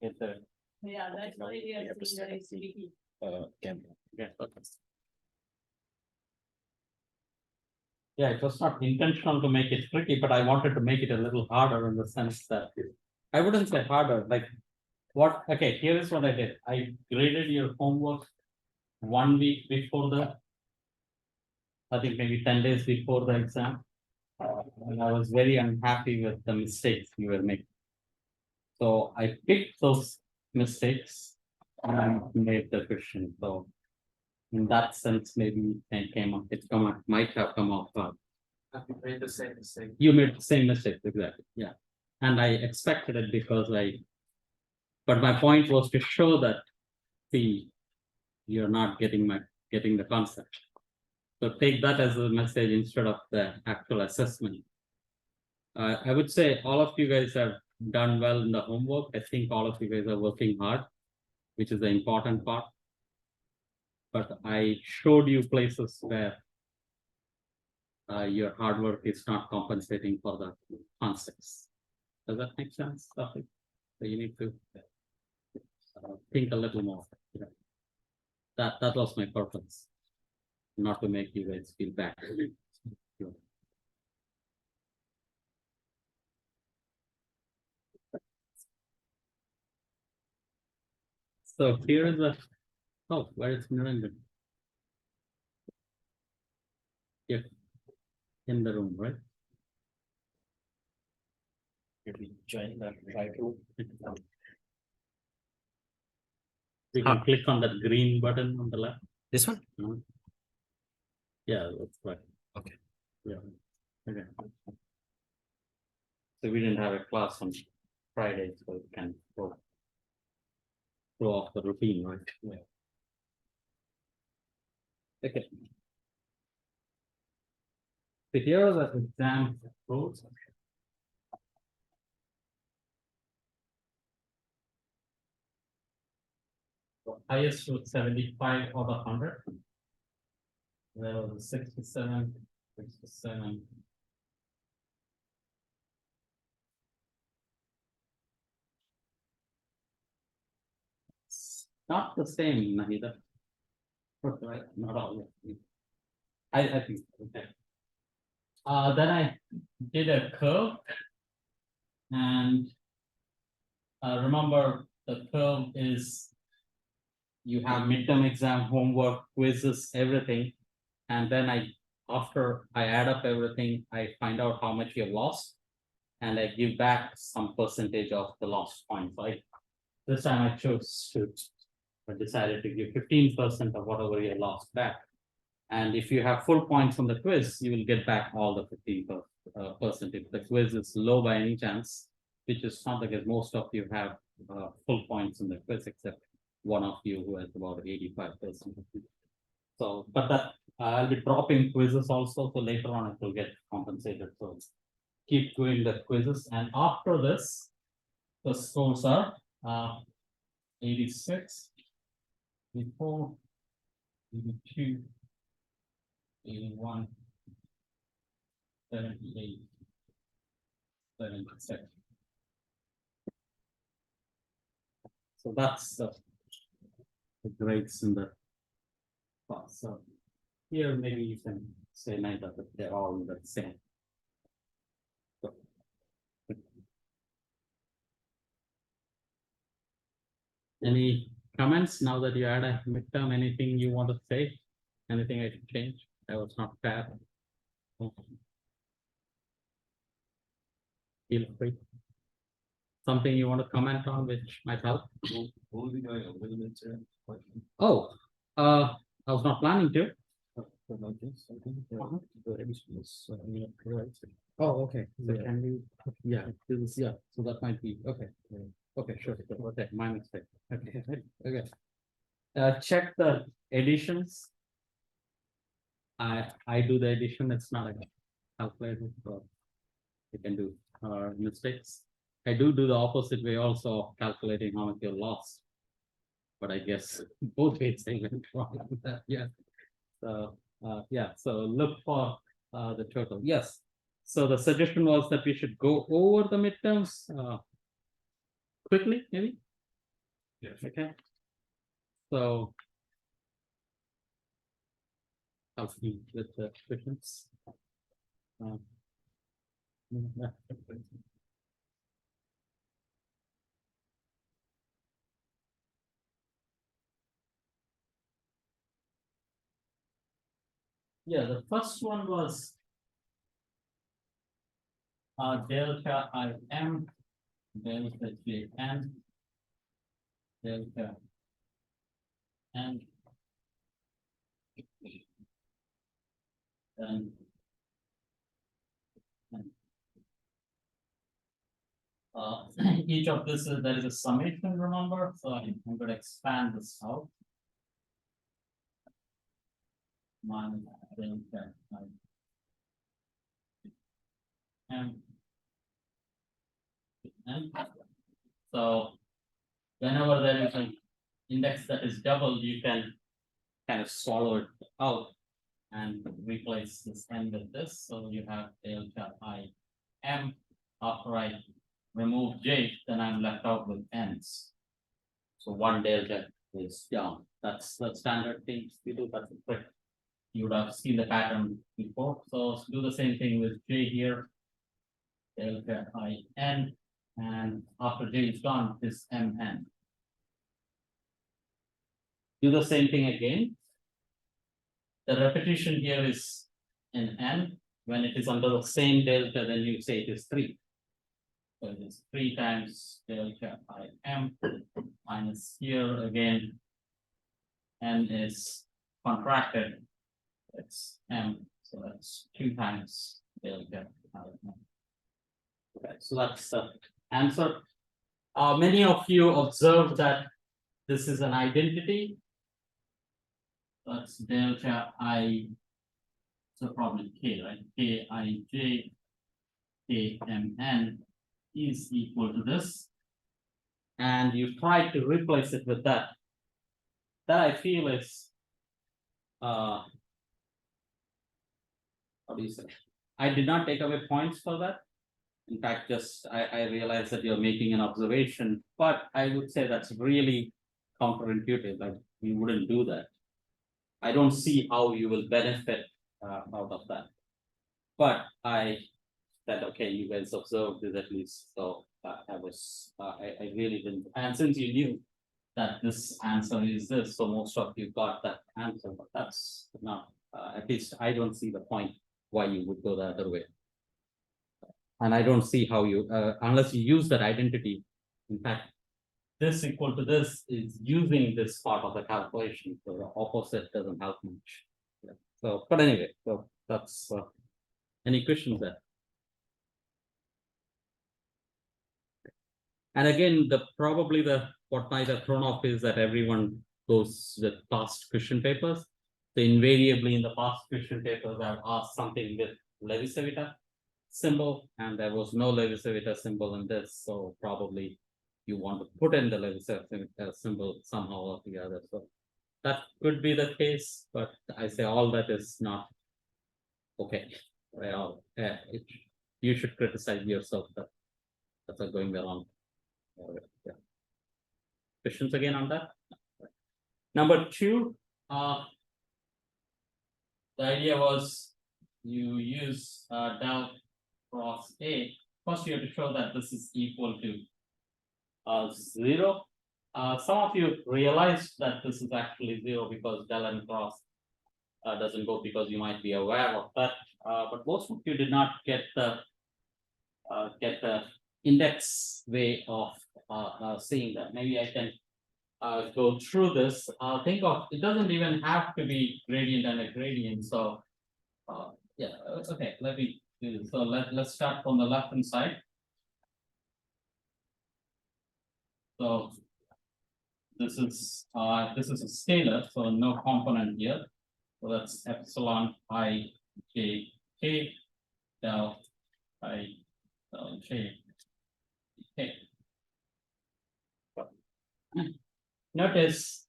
Get the Yeah, that's why we are seeing the acidity. camera. Yeah, it was not intentional to make it tricky, but I wanted to make it a little harder in the sense that I wouldn't say harder, like what, okay, here is what I did. I graded your homework 1 week before I think maybe 10 days before the exam. And I was very unhappy with the mistakes you were making. So I picked those mistakes and made the question. So in that sense, maybe it came up, might have come off. You made the same mistake. You made the same mistake, exactly, yeah. And I expected it because but my point was to show that, see, you're not getting the concept. So take that as a message instead of the actual assessment. I would say all of you guys have done well in the homework. I think all of you guys are working hard, which is the important part. But I showed you places where your hard work is not compensating for the concepts. Does that make sense, Safik? So you need to think a little more. You know. That was my purpose, not to make you guys feel bad. So here is the, oh, where is Niranjan? Yeah, in the room, right? If we join that right room. You can click on that green button on the left. This one? Yeah, that's right. Okay. Yeah. Okay. So we didn't have a class on Friday, so we can throw off the routine, right? Yeah. Okay. So here are the exam rules. Highest was 75 out of 100. There was 67, 67. It's not the same, Nahida. Right, not all. I think, okay. Then I did a curve. And remember, the curve is you have midterm exam, homework, quizzes, everything. And then after I add up everything, I find out how much you have lost. And I give back some percentage of the lost points. Right? This time I decided to give 15% of whatever you lost back. And if you have full points from the quiz, you will get back all the 15%. If the quiz is low by any chance, which is not the case, most of you have full points in the quiz, except one of you who has about 85%. So, but that I'll be dropping quizzes also, so later on it will get compensated. So keep doing the quizzes, and after this, the scores are 86, 84, 82, 81, 78, 76. So that's the grades in the class. So here maybe you can say neither, but they're all the same. So, any comments now that you had a midterm? Anything you want to say? Anything I should change? That was not fair. Feel free. Something you want to comment on which might help? Will be going a little bit. Oh, I was not planning to. Oh, okay. So can you? Yeah, this is, yeah. So that might be okay. Okay, sure. Okay, my mistake. Okay, okay. Check the additions. I do the addition. It's not a calculator, so you can do mistakes. I do the opposite way also of calculating how much you lost. But I guess both ways they went wrong. Yeah. So yeah. So look for the total. Yes. So the suggestion was that we should go over the midterms quickly, maybe. Yes. Okay. So. Help me with the questions. Yeah. Yeah, the first one was. Delta I M, delta J N. Delta. And. Then. Each of this is, there is a summation, remember, so I'm going to expand this out. Minus delta I M. And so whenever there is an index that is double, you can kind of swallow it out and replace this n with this. So you have delta I M. After I remove j, then I'm left out with n's. So one delta is down. That's the standard thing we do. That's a trick. You would have seen the pattern before. So do the same thing with j here. Delta I n, and after j is gone, this mn. Do the same thing again. The repetition here is in n. When it is under the same delta, then you say it is 3. So it is 3 times delta I m minus here again. N is contracted. It's m, so that's 2 times delta I m. Okay, so that's the answer. Many of you observed that this is an identity. That's delta I. So probably k, right? K I j k m n is equal to this. And you try to replace it with that. That I feel is how do you say? I did not take away points for that. In fact, just I realize that you're making an observation, but I would say that's really counterintuitive. Like you wouldn't do that. I don't see how you will benefit out of that. But I said, okay, you guys observed this at least. So I really didn't. And since you knew that this answer is this, so most of you got that answer, but that's not, at least I don't see the point why you would go the other way. And I don't see how you, unless you use that identity, in fact, this equal to this is using this part of the calculation, so the opposite doesn't help much. Yeah. So, but anyway, so that's, any questions there? And again, probably what might have thrown off is that everyone goes with past question papers. So invariably in the past question papers, I've asked something with Levi-Civita symbol, and there was no Levi-Civita symbol in this. So probably you want to put in the Levi-Civita symbol somehow or the other. So that could be the case, but I say all that is not okay. Well, you should criticize yourself that that's going wrong. Yeah. Questions again on that? Number 2, the idea was you use del cross A. First, you have to show that this is equal to 0. Some of you realized that this is actually 0 because del n cross doesn't go, because you might be aware of that. But most of you did not get the index way of seeing that. Maybe I can go through this. Think of, it doesn't even have to be gradient and a gradient. So yeah, okay, let me do this. So let's start from the left hand side. So this is a scalar, so no component here. So that's epsilon I j k del I del j k. Notice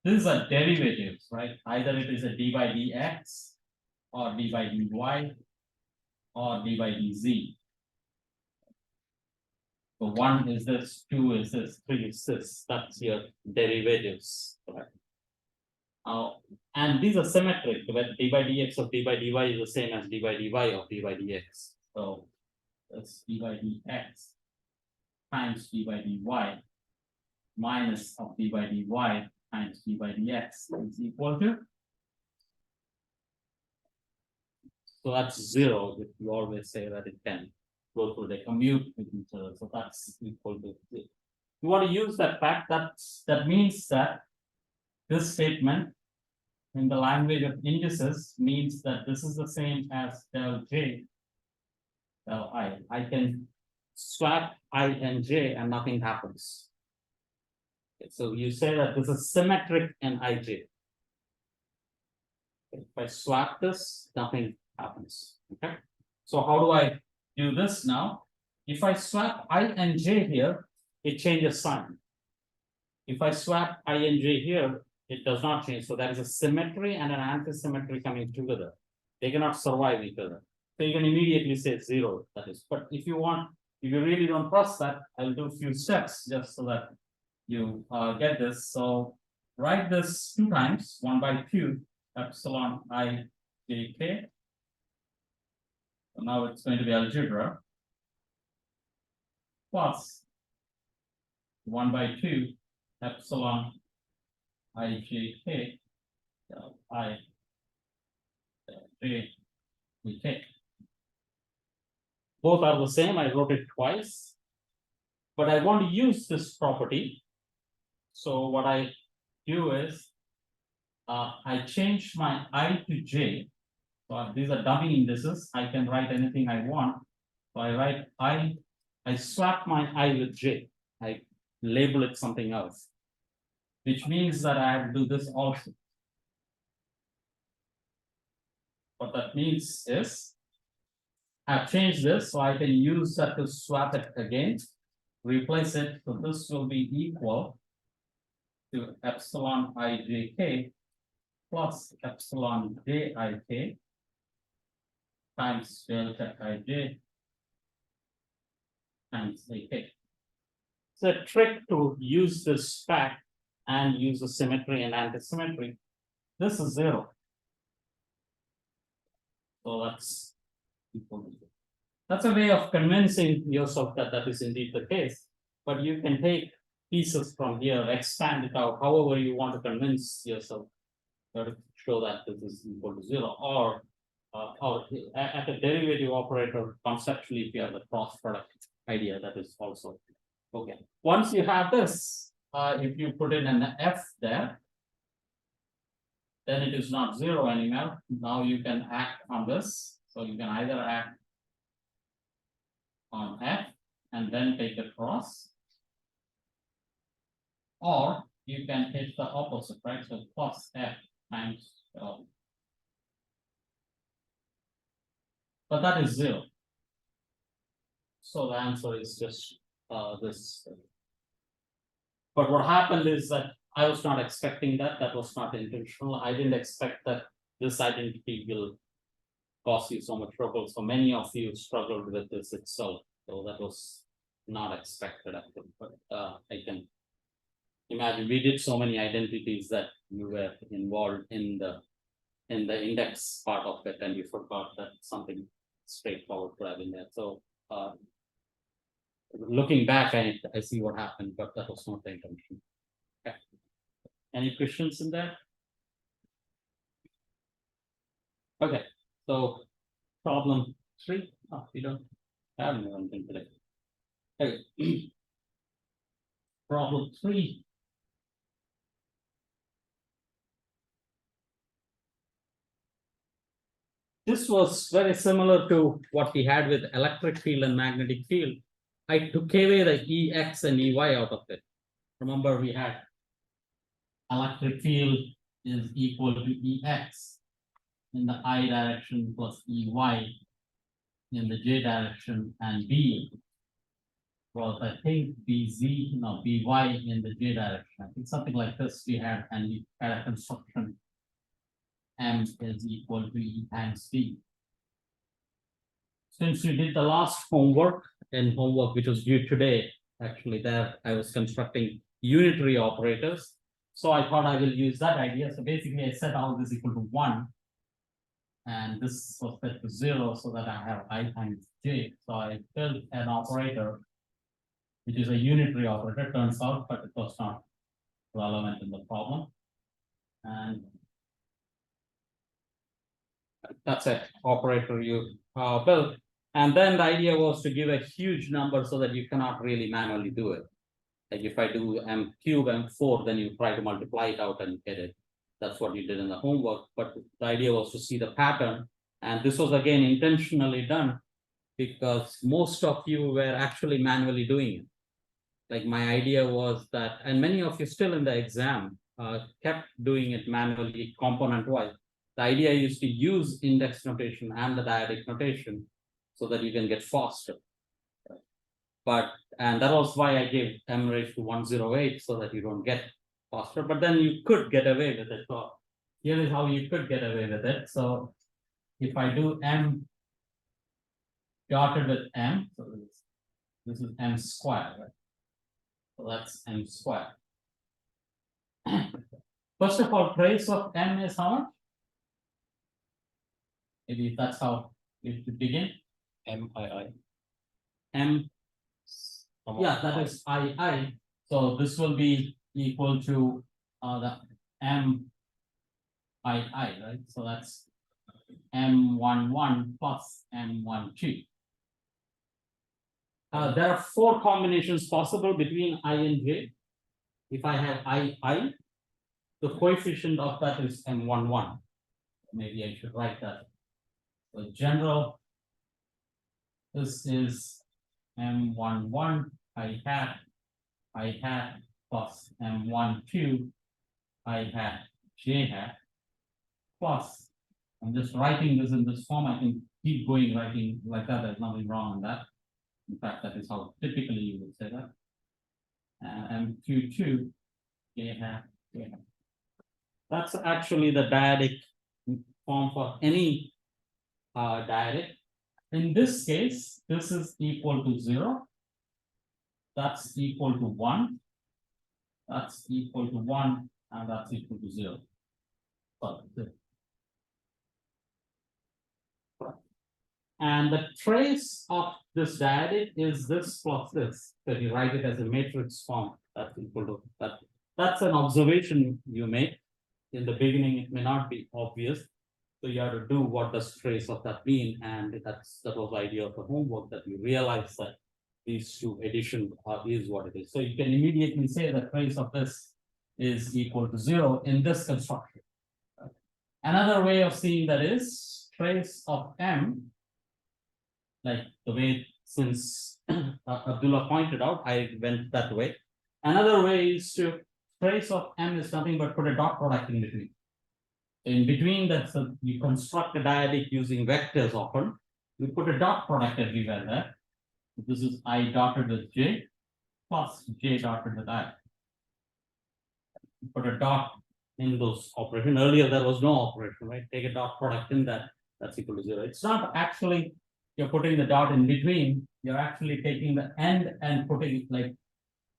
these are derivatives, right? Either it is a d by dx or d by dy or d by dz. So 1 is this, 2 is this, 3 is this, that's your derivatives, correct? And these are symmetric, where d by dx of d by dy is the same as d by dy of d by dx. So that's d by dx times d by dy minus of d by dy times d by dx is equal to. So that's 0, if you always say that it can go through the commute with each other, so that's equal to 0. You want to use that fact, that means that this statement in the language of indices means that this is the same as del j, del I. I can swap I and j and nothing happens. Okay, so you say that this is symmetric in ij. If I swap this, nothing happens. Okay, so how do I do this now? If I swap I and j here, it changes sign. If I swap I and j here, it does not change. So there is a symmetry and an anti-symmetry coming together. They cannot survive each other. So you can immediately say 0, that is. But if you want, if you really don't trust that, I'll do a few steps just so that you get this. So write this 2 times, 1 by q epsilon I j k. So now it's going to be algebra plus 1 by 2 epsilon I j k I j k. Both are the same. I wrote it twice, but I want to use this property. So what I do is I change my I to j. So these are dummy indices. I can write anything I want. So I write I swap my I with j. I label it something else, which means that I have to do this also. What that means is I've changed this, so I can use that to swap it again, replace it. So this will be equal to epsilon I j k plus epsilon j I k times delta I j times a k. It's a trick to use this fact and use the symmetry and anti-symmetry. This is 0. So that's equal to 0. That's a way of convincing yourself that that is indeed the case. But you can take pieces from here, expand it out, however you want to convince yourself to show that this is equal to 0, or at a derivative operator, conceptually, if you have the cross product idea, that is also okay. Once you have this, if you put in an f there, then it is not 0 anymore. Now you can act on this. So you can either act on f and then take the cross, or you can hit the opposite, right? So plus f times L. But that is 0. So the answer is just this. But what happened is that I was not expecting that. That was not intentional. I didn't expect that this identity will cause you so much trouble. So many of you struggled with this itself. So that was not expected, actually. But I can imagine we did so many identities that you were involved in the index part of it, and you forgot that something straightforward could have been there. So looking back, I see what happened, but that was not the intention. Okay. Any questions in that? Okay, so problem 3. Oh, we don't have anything today. Okay. Problem 3. This was very similar to what we had with electric field and magnetic field. I took away the Ex and Ey out of it. Remember, we had electric field is equal to Ex in the I direction plus Ey in the J direction, and B was, I think, Bz, no, By in the J direction. I think something like this we had, and we had a construction M is equal to E times D. Since you did the last homework, in homework, which was due today, actually there I was constructing unitary operators. So I thought I will use that idea. So basically I set all this equal to 1. And this was set to 0 so that I have I times j. So I built an operator, which is a unitary operator, turns out, but it was not relevant in the problem. And that's it, operator you built. And then the idea was to give a huge number so that you cannot really manually do it. Like if I do m cube m4, then you try to multiply it out and get it. That's what you did in the homework. But the idea was to see the pattern. And this was again intentionally done because most of you were actually manually doing it. Like my idea was that, and many of you still in the exam kept doing it manually, component wise. The idea is to use index notation and the dyadic notation so that you can get faster. But, and that was why I gave m raised to 108 so that you don't get faster, but then you could get away with it. So here is how you could get away with it. So if I do m dotted with m, so this is m squared, right? So that's m squared. First of all, trace of m is how much? Maybe that's how it should begin. MII. M, yeah, that is I. So this will be equal to the m I, right? So that's m11 plus m12. There are 4 combinations possible between I and j. If I have I, the coefficient of that is m11. Maybe I should write that. So general, this is m11 I hat plus m12 I hat j hat plus, I'm just writing this in this form. I can keep going writing like that. There's nothing wrong in that. In fact, that is how typically you would say that. M22 j hat. That's actually the dyadic form for any dyadic. In this case, this is equal to 0. That's equal to 1. That's equal to 1, and that's equal to 0. And the trace of this dyadic is this plus this. So you write it as a matrix form. That's equal to that. That's an observation you make. In the beginning, it may not be obvious. So you have to do what does trace of that mean, and that was the idea of the homework, that you realize that these two addition is what it is. So you can immediately say that trace of this is equal to 0 in this construction. Another way of seeing that is trace of m, like the way since Abdullah pointed out, I went that way. Another way is to trace of m is nothing but put a dot product in between. In between that, so you construct a dyadic using vectors often. You put a dot product everywhere there. This is I dotted with j plus j dotted with I. You put a dot in those operation. Earlier there was no operation, right? Take a dot product in that, that's equal to 0. It's not actually you're putting the dot in between, you're actually taking the end and putting it like,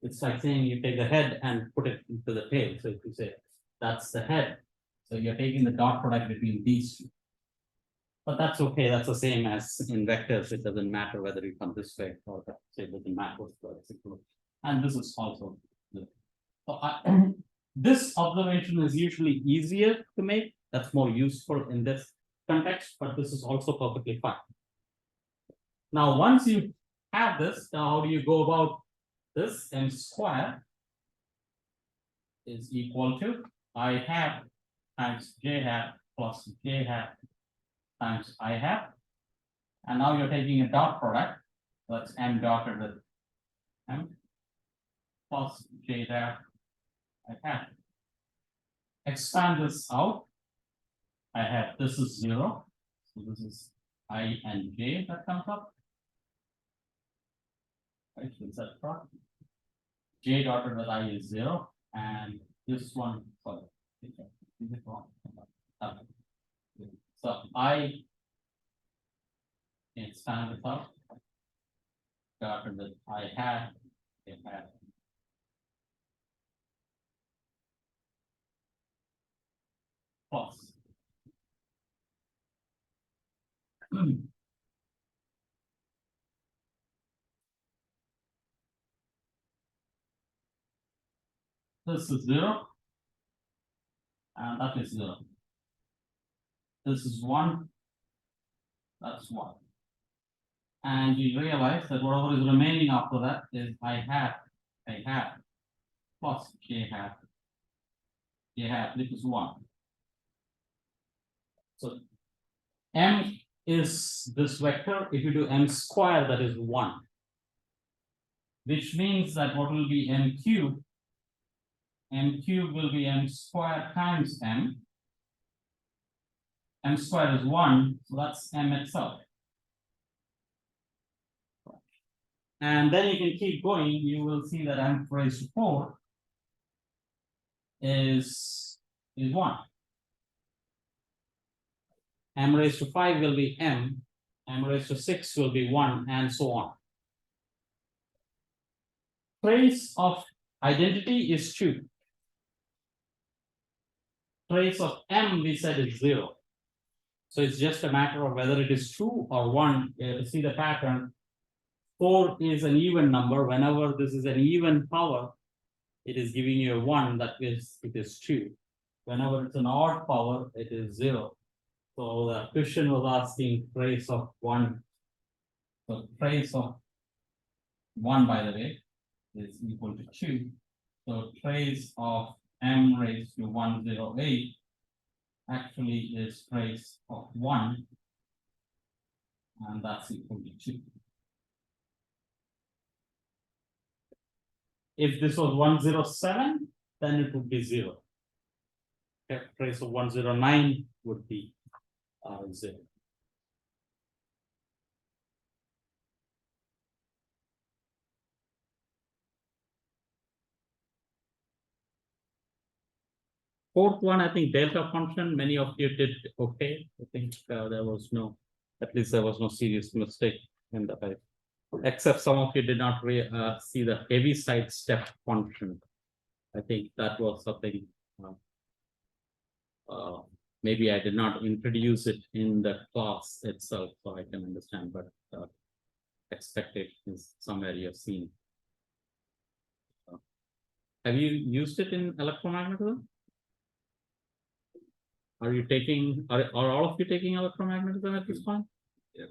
it's like saying you take the head and put it into the tail. So if you say that's the head, so you're taking the dot product between these two. But that's okay, that's the same as in vectors. It doesn't matter whether you come this way or that, so it doesn't matter. And this is also good. So this observation is usually easier to make. That's more useful in this context, but this is also perfectly fine. Now, once you have this, now how do you go about this? M squared is equal to I hat times j hat plus j hat times I hat. And now you're taking a dot product. That's m dotted with m plus j hat I hat. Expand this out. I have this is 0. So this is I and j that comes up. Right, so is that correct? J dotted with I is 0, and this one, sorry, is it wrong? Okay. So I expand this out. started with I had. Plus. This is 0. And that is 0. This is 1. That's 1. And you realize that whatever is remaining after that is I hat plus j hat, which is 1. So m is this vector. If you do m square, that is 1. Which means that what will be m cubed? M cubed will be m square times m. M squared is 1, so that's m itself. And then you can keep going, you will see that m raised to 4 is 1. M raised to 5 will be m raised to 6 will be 1, and so on. Trace of identity is 2. Trace of m we said is 0. So it's just a matter of whether it is 2 or 1. You have to see the pattern. 4 is an even number. Whenever this is an even power, it is giving you a 1, that is, it is 2. Whenever it's an odd power, it is 0. So the question was asking trace of 1. So trace of 1, by the way, is equal to 2. So trace of m raised to 108 actually is trace of 1, and that's equal to 2. If this was 107, then it would be 0. Okay, trace of 109 would be 0. Fourth one, I think delta function, many of you did okay. I think there was no, at least there was no serious mistake in the type. Except some of you did not see the heavy side step function. I think that was something, maybe I did not introduce it in the class itself, so I can understand, but expectation is somewhere you have seen. Have you used it in electromagnetism? Are you taking, are all of you taking electromagnetism at this point? Yeah,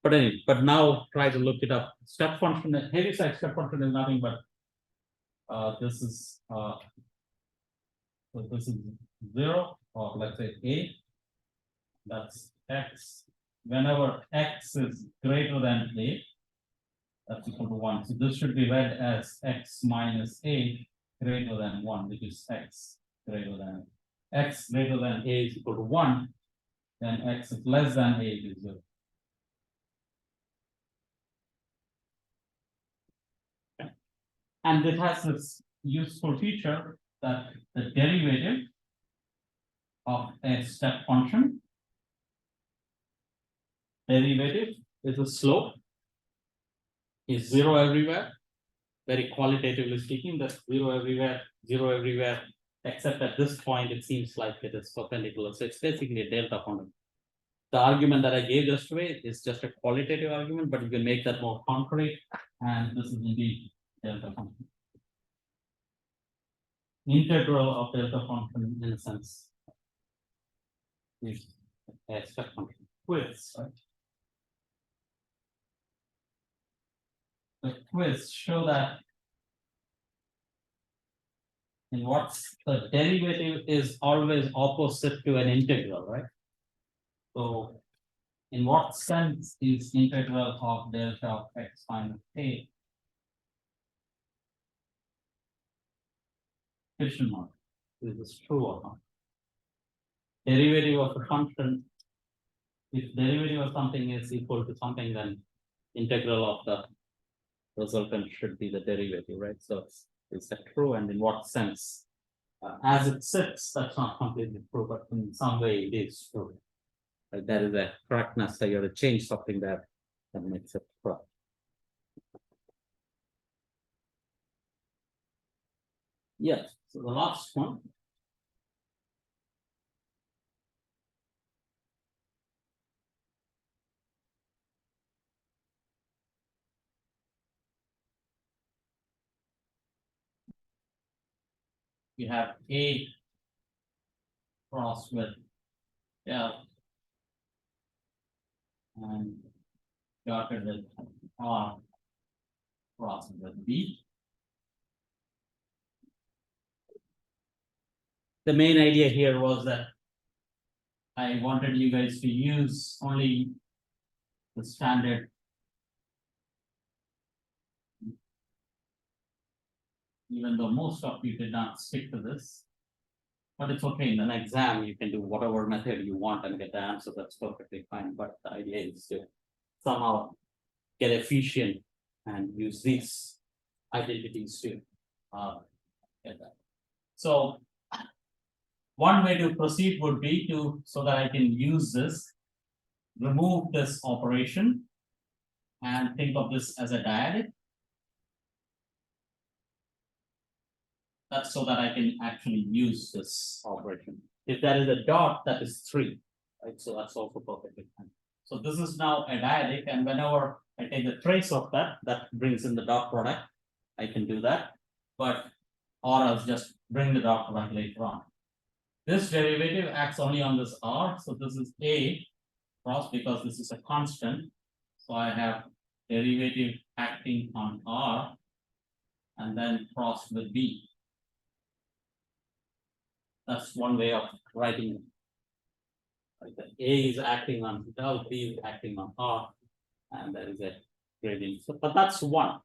But anyway, but now try to look it up. Step function, heavy side step function is nothing but this is so this is 0, or let's say a. That's x. Whenever x is greater than a, that's equal to 1. So this should be read as x minus a greater than 1, which is x greater than x greater than a is equal to 1, then x is less than a is 0. Okay. And it has this useful feature that the derivative of a step function, derivative is a slope, is 0 everywhere. Very qualitatively speaking, that's 0 everywhere, except at this point it seems like it is perpendicular. So it's basically a delta function. The argument that I gave just away is just a qualitative argument, but you can make that more concrete, and this is indeed delta function. Integral of delta function, in a sense, is a step function. Quiz, right? The quiz show that in what's the derivative is always opposite to an integral, right? So in what sense is integral of delta of x minus a? Question mark. Is this true or not? Derivative of a function, if derivative of something is equal to something, then integral of the resultant should be the derivative, right? So is that true, and in what sense? As it sits, that's not completely true, but in some way it is true. There is a correctness that you have to change something there. That makes it pro. Yes, so the last one. You have A cross with L. And dotted with R cross with B. The main idea here was that I wanted you guys to use only the standard. Even though most of you did not stick to this. But it's okay, in an exam, you can do whatever method you want and get the answer, that's perfectly fine, but the idea is to somehow get efficient and use these identities to get that. So one way to proceed would be to, so that I can use this, remove this operation and think of this as a dyadic. That's so that I can actually use this operation. If there is a dot, that is 3, right? So that's also perfectly fine. So this is now a dyadic, and whenever I take the trace of that, that brings in the dot product. I can do that, but or else just bring the dot product later on. This derivative acts only on this R, so this is A cross because this is a constant. So I have derivative acting on R and then cross with B. That's one way of writing it. Like the A is acting on L, B is acting on R, and there is a gradient. So, but that's one.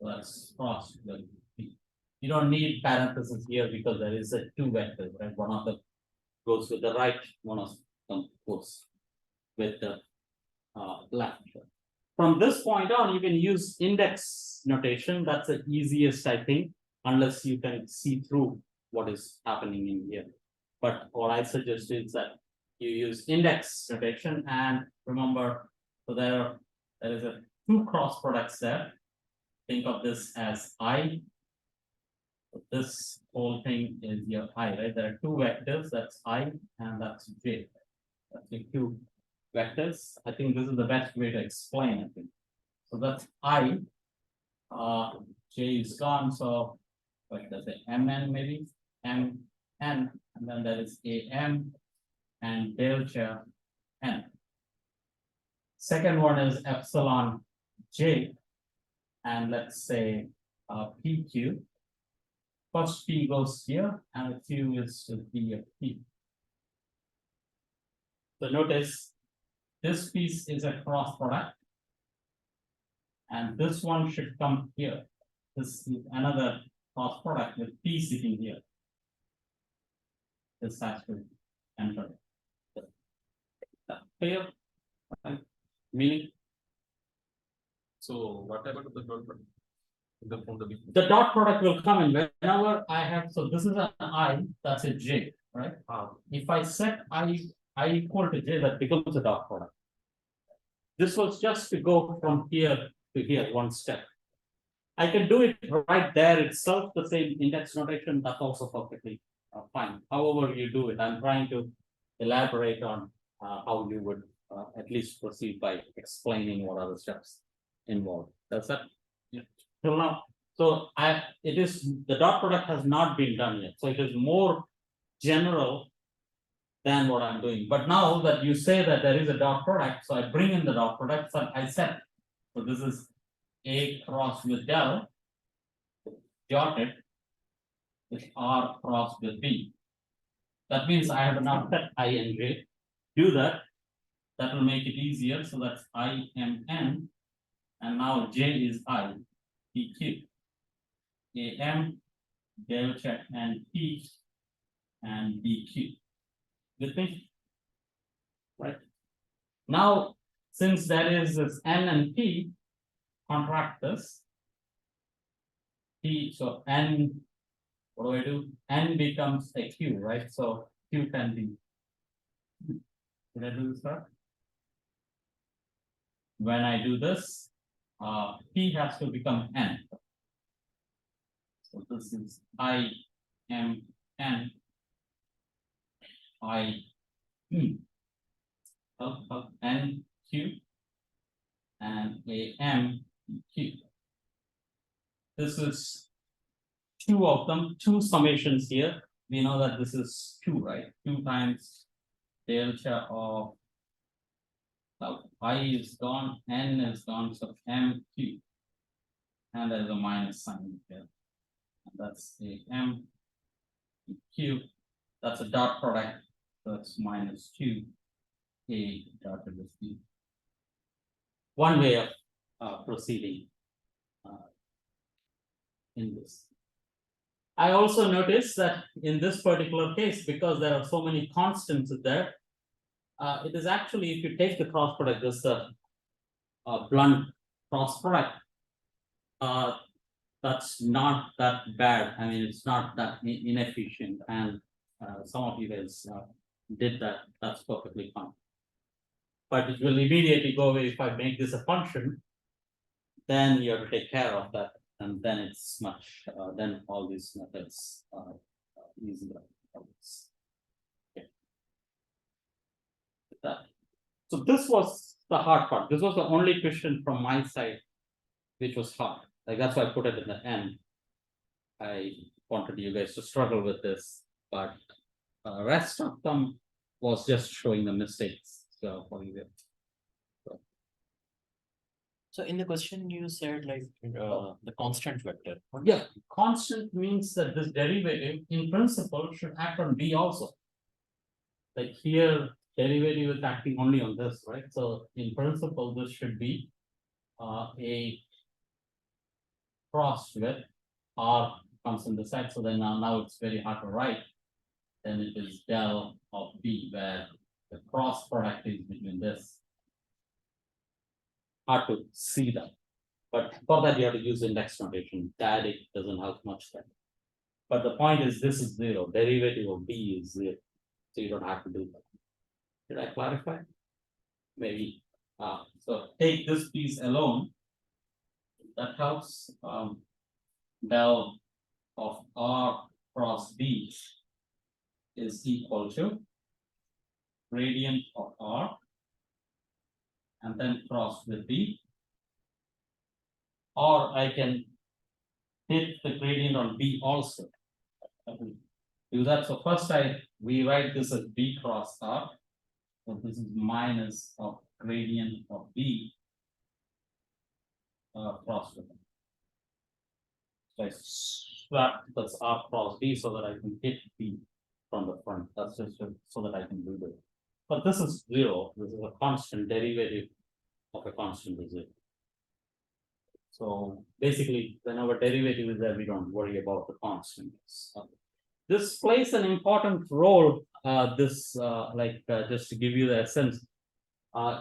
So that's cross with B. You don't need parentheses here because there is a 2 vectors, right? One of them goes with the right, one of them goes with the left. From this point on, you can use index notation. That's the easiest, I think, unless you can see through what is happening in here. But what I suggest is that you use index notation, and remember, so there is a 2 cross products there. Think of this as I. So this whole thing is your I, right? There are 2 vectors, that's I and that's J. That's your 2 vectors. I think this is the best way to explain it. So that's I. J is gone, so what does it? Mn maybe? Mn, and then there is Am and delta N. Second one is epsilon J, and let's say PQ. First P goes here, and the Q is to be a P. So notice this piece is a cross product, and this one should come here. This is another cross product with P sitting here. This has to enter. Clear? Meaning? So what about the dot product? The dot product will come in whenever I have, so this is an I, that's a J, right? If I set I equal to J, that becomes a dot product. This was just to go from here to here, one step. I can do it right there itself, the same index notation, that's also perfectly fine. However you do it, I'm trying to elaborate on how you would at least proceed by explaining what are the steps involved. That's that. Yeah. Till now, so it is, the dot product has not been done yet, so it is more general than what I'm doing. But now that you say that there is a dot product, so I bring in the dot product, so I set. So this is A cross with Del dotted with R cross with B. That means I have now set I and J. Do that. That will make it easier. So that's I M N, and now J is I P Q. A M delta and P and B Q. With me? Right. Now, since there is this N and P, contract this. P, so N what do? N becomes a Q, right? So Q can be. Did I do this right? When I do this, P has to become N. So this is I M N I N Q and A M Q. This is two of them, two summations here. We know that this is 2, right? 2 times delta of I is gone, N is gone, so M Q. And there's a minus sign here. And that's a M Q. That's a dot product. That's minus 2 A dot Q. One way of proceeding in this. I also noticed that in this particular case, because there are so many constants there, it is actually, if you take the cross product, just a blunt cross product, that's not that bad. I mean, it's not that inefficient, and some of you guys did that. That's perfectly fine. But it will immediately go away if I make this a function. Then you have to take care of that, and then it's much. Then all these methods easier. Okay. That. So this was the hard part. This was the only question from my side which was hard. Like that's why I put it in the end. I wanted you guys to struggle with this, but rest of them was just showing the mistakes. So for you. So in the question you said like the constant vector. Yeah, constant means that this derivative in principle should act on B also. Like here, derivative is acting only on this, right? So in principle, this should be a crossed with R comes in the side. So then now it's very hard to write. Then it is del of B, where the cross product is between this. Hard to see that. But for that, you have to use index notation. That it doesn't help much there. But the point is, this is 0. Derivative of B is 0. So you don't have to do that. Did I clarify? Maybe. So take this piece alone. That helps. Del of R cross B is equal to gradient of R and then cross with B. Or I can hit the gradient on B also. Do that. So first we write this as B cross R. So this is minus of gradient of B cross with it. So I swap this R cross B so that I can hit B from the front. That's just so that I can do this. But this is 0. This is a constant derivative of a constant is 0. So basically, whenever derivative is there, we don't worry about the constants. This plays an important role. Just to give you the essence,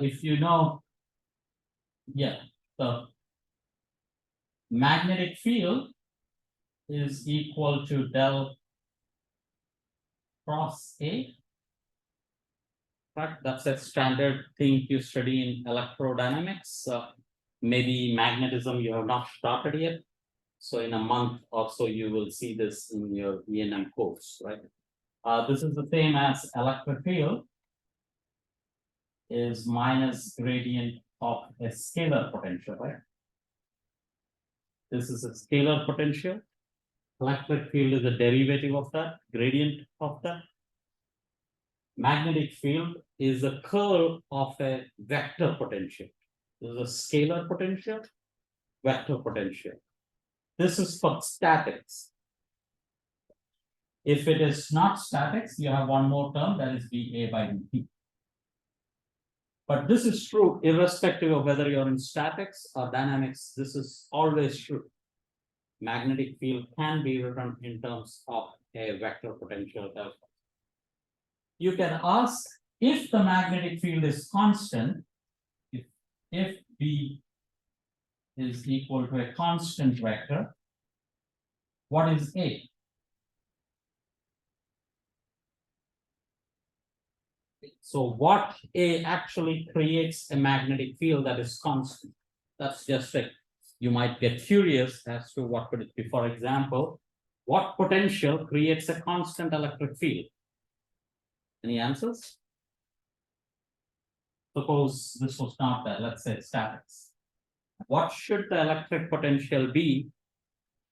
if you know, the magnetic field is equal to del cross A. Right, that's a standard thing you study in electrodynamics. Maybe magnetism you have not started yet. So in a month or so, you will see this in your E&M course, right? This is the same as electric field is minus gradient of a scalar potential, right? This is a scalar potential. Electric field is a derivative of that, gradient of that. Magnetic field is a curl of a vector potential. This is a scalar potential, vector potential. This is for statics. If it is not statics, you have one more term, that is dA by dt. But this is true irrespective of whether you're in statics or dynamics. This is always true. Magnetic field can be written in terms of a vector potential. You can ask if the magnetic field is constant, if B is equal to a constant vector, what is A? So what A actually creates a magnetic field that is constant. That's just it. You might get curious as to what could it be. For example, what potential creates a constant electric field? Any answers? Suppose this was not there, let's say statics. What should the electric potential be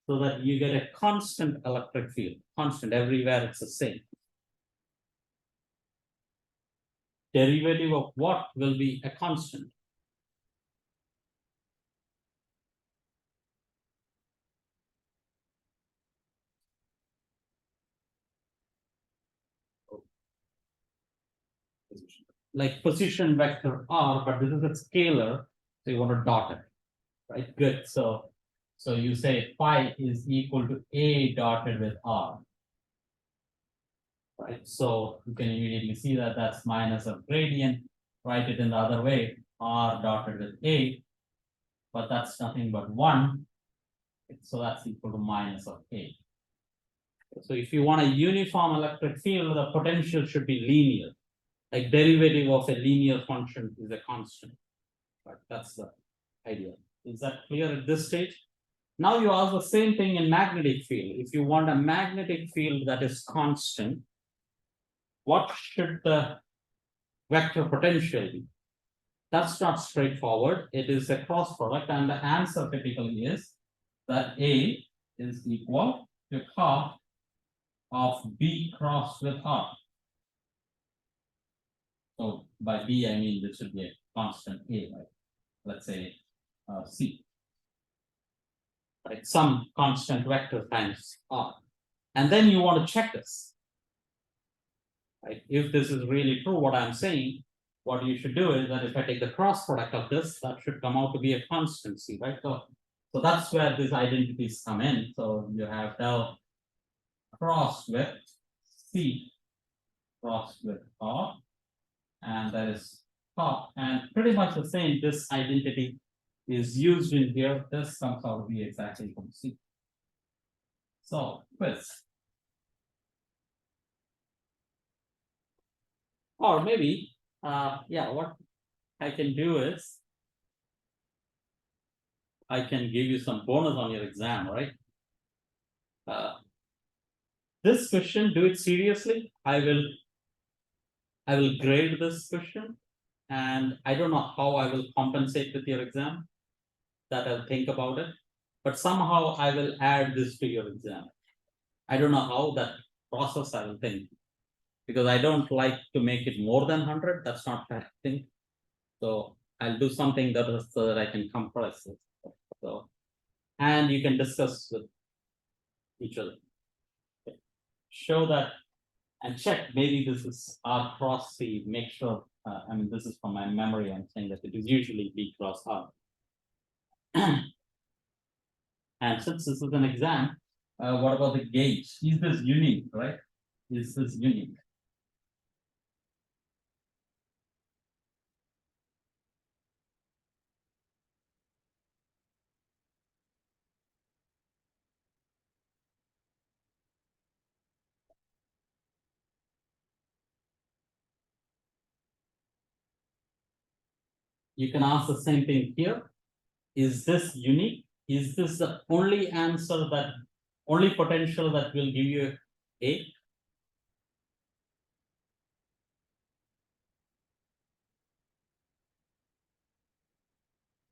so that you get a constant electric field? Constant everywhere, it's the same. Derivative of what will be a constant? Like position vector r, but this is a scalar, so you want to dot it, right? Good. So you say phi is equal to a dotted with r, right? So you can immediately see that that's minus of gradient. Write it in the other way, r dotted with a, but that's nothing but 1. So that's equal to minus of a. So if you want a uniform electric field, the potential should be linear. Like derivative of a linear function is a constant. Right? That's the idea. Is that clear at this stage? Now you ask the same thing in magnetic field. If you want a magnetic field that is constant, what should the vector potential be? That's not straightforward. It is a cross product, and the answer typically is that A is equal to half of B crossed with R. So by B, I mean this should be a constant A, right? Let's say C. Right, some constant vector times R. And then you want to check this. Right? If this is really true, what I'm saying, what you should do is that if I take the cross product of this, that should come out to be a constancy, right? So that's where these identities come in. So you have del cross with C cross with R, and that is top, and pretty much the same. This identity is used in here. This comes out to be exactly from C. So quiz. Or maybe, yeah, what I can do is I can give you some bonus on your exam, right? This question, do it seriously. I will grade this question, and I don't know how I will compensate with your exam. That I'll think about it, but somehow I will add this to your exam. I don't know how that process I will think, because I don't like to make it more than 100. That's not that thing. So I'll do something that is so that I can compress it. So, and you can discuss with each other. Okay. Show that and check. Maybe this is R cross C. Make sure. I mean, this is from my memory. I'm saying that it is usually B cross R. And since this is an exam, what about the gauge? Is this unique, right? Is this unique? You can ask the same thing here. Is this unique? Is this the only answer that only potential that will give you A?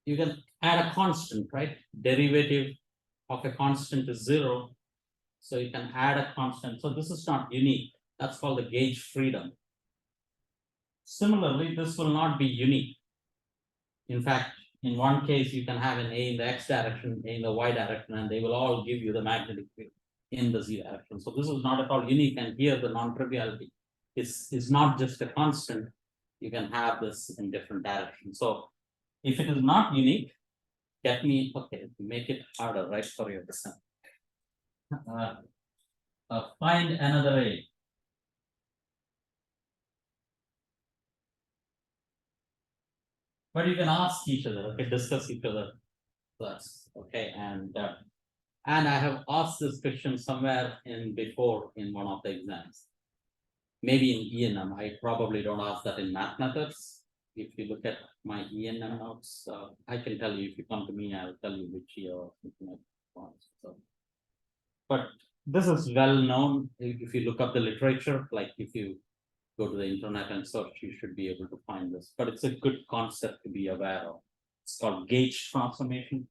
You can add a constant, right? Derivative of a constant is 0. So you can add a constant. So this is not unique. That's called the gauge freedom. Similarly, this will not be unique. In fact, in one case, you can have an A in the X direction, A in the Y direction, and they will all give you the magnetic field in the Z direction. So this is not at all unique. And here the non-triviality is not just a constant. You can have this in different directions. So if it is not unique, get me, okay, make it harder, right, for your exam. Find another A. But you can ask each other, okay, discuss each other first, okay, and I have asked this question somewhere in before in one of the exams. maybe in E&M, I probably don't ask that in math methods. If you look at my E&M notes, I can tell you, if you come to me, I'll tell you which year or something like that. So, but this is well known. If you look up the literature, like if you go to the internet and search, you should be able to find this. But it's a good concept to be aware of. It's called gauge transformation.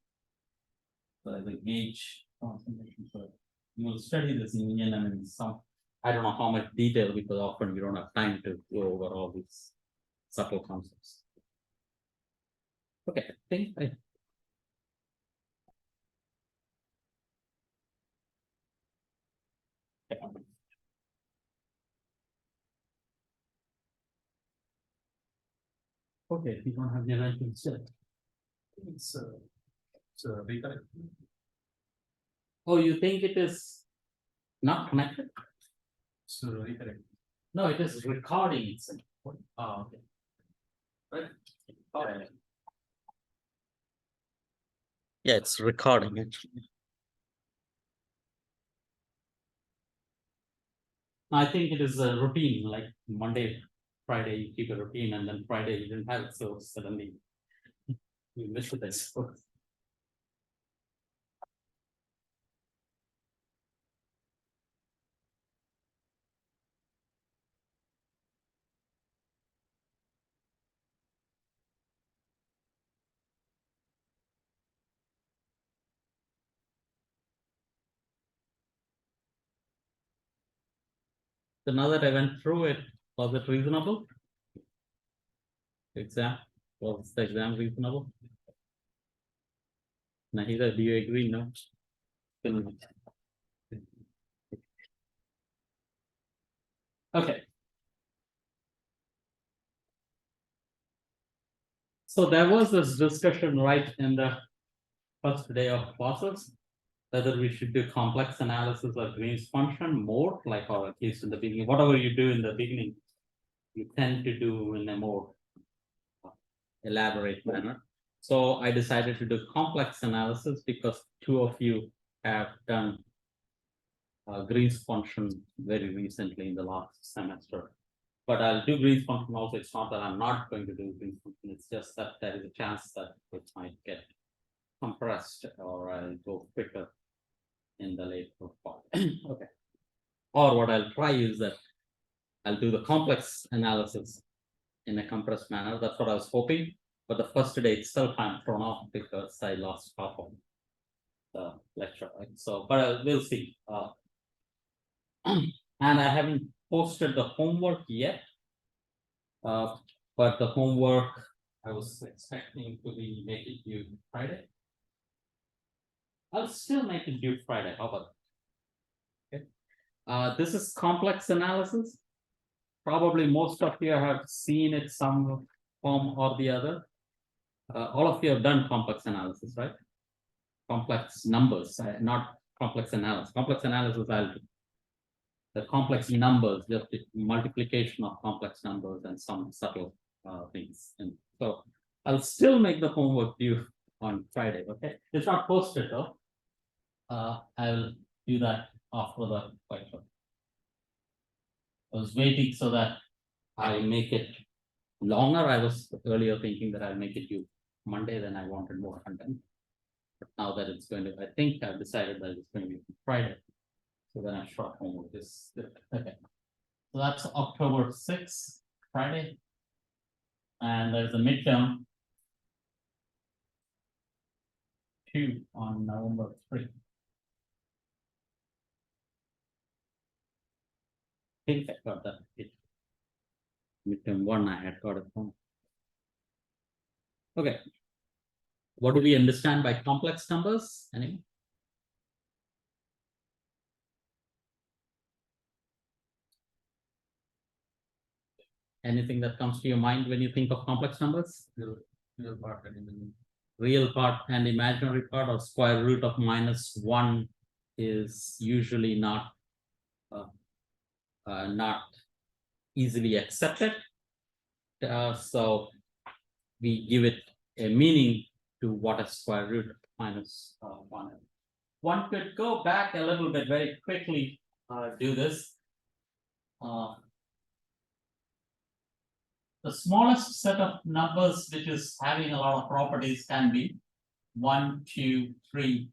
So the gauge transformation. So you will study this in E&M in some, I don't know how much detail, because often you don't have time to go over all these subtle concepts. Okay, I think I. Okay, if you don't have your anything said. It's recorrect. Oh, you think it is not connected? It's recorrect. No, it is recording itself. Ah, okay. Right. Yeah. Yeah, it's recording actually. I think it is a routine, like Monday, Friday, you keep a routine, and then Friday you didn't have it, so suddenly you missed it. I suppose. So now that I went through it, was it reasonable? Exam, was the exam reasonable? Nahida, do you agree? No? Okay. So there was this discussion right in the first day of classes, whether we should do complex analysis of Green's function more, like, or at least in the beginning, whatever you do in the beginning, you tend to do in a more elaborate manner. So I decided to do complex analysis because two of you have done Green's function very recently in the last semester. But I'll do Green's function also. It's not that I'm not going to do Green's function. It's just that there is a chance that it might get compressed, or I'll go quicker in the later part. Okay. Or what I'll try is that I'll do the complex analysis in a compressed manner. That's what I was hoping. But the first day itself, I'm thrown off because I lost half of the lecture. Right? So, but we'll see. And I haven't posted the homework yet. But the homework I was expecting to be make it due Friday. I'll still make it due Friday. How about that? Okay. This is complex analysis. Probably most of you have seen it some form or the other. All of you have done complex analysis, right? Complex numbers, not complex analysis. Complex analysis, I'll do. The complex numbers, just the multiplication of complex numbers and some subtle things. And so I'll still make the homework due on Friday. Okay, it's not posted though. I'll do that after the lecture. I was waiting so that I make it longer. I was earlier thinking that I'll make it due Monday, then I wanted more content. But now that it's going to, I think I've decided that it's going to be Friday. So then I short homework is okay. So that's October 6th, Friday. And there's a midterm 2 on November 3. I think I got that. Midterm 1, I had got it from. Okay. What do we understand by complex numbers? Anyone? Anything that comes to your mind when you think of complex numbers? Real part and Real part and imaginary part, or square root of -1 is usually not easily accepted. So we give it a meaning to what a square root of -1 is. One could go back a little bit very quickly, do this. The smallest set of numbers which is having a lot of properties can be 1, 2, 3.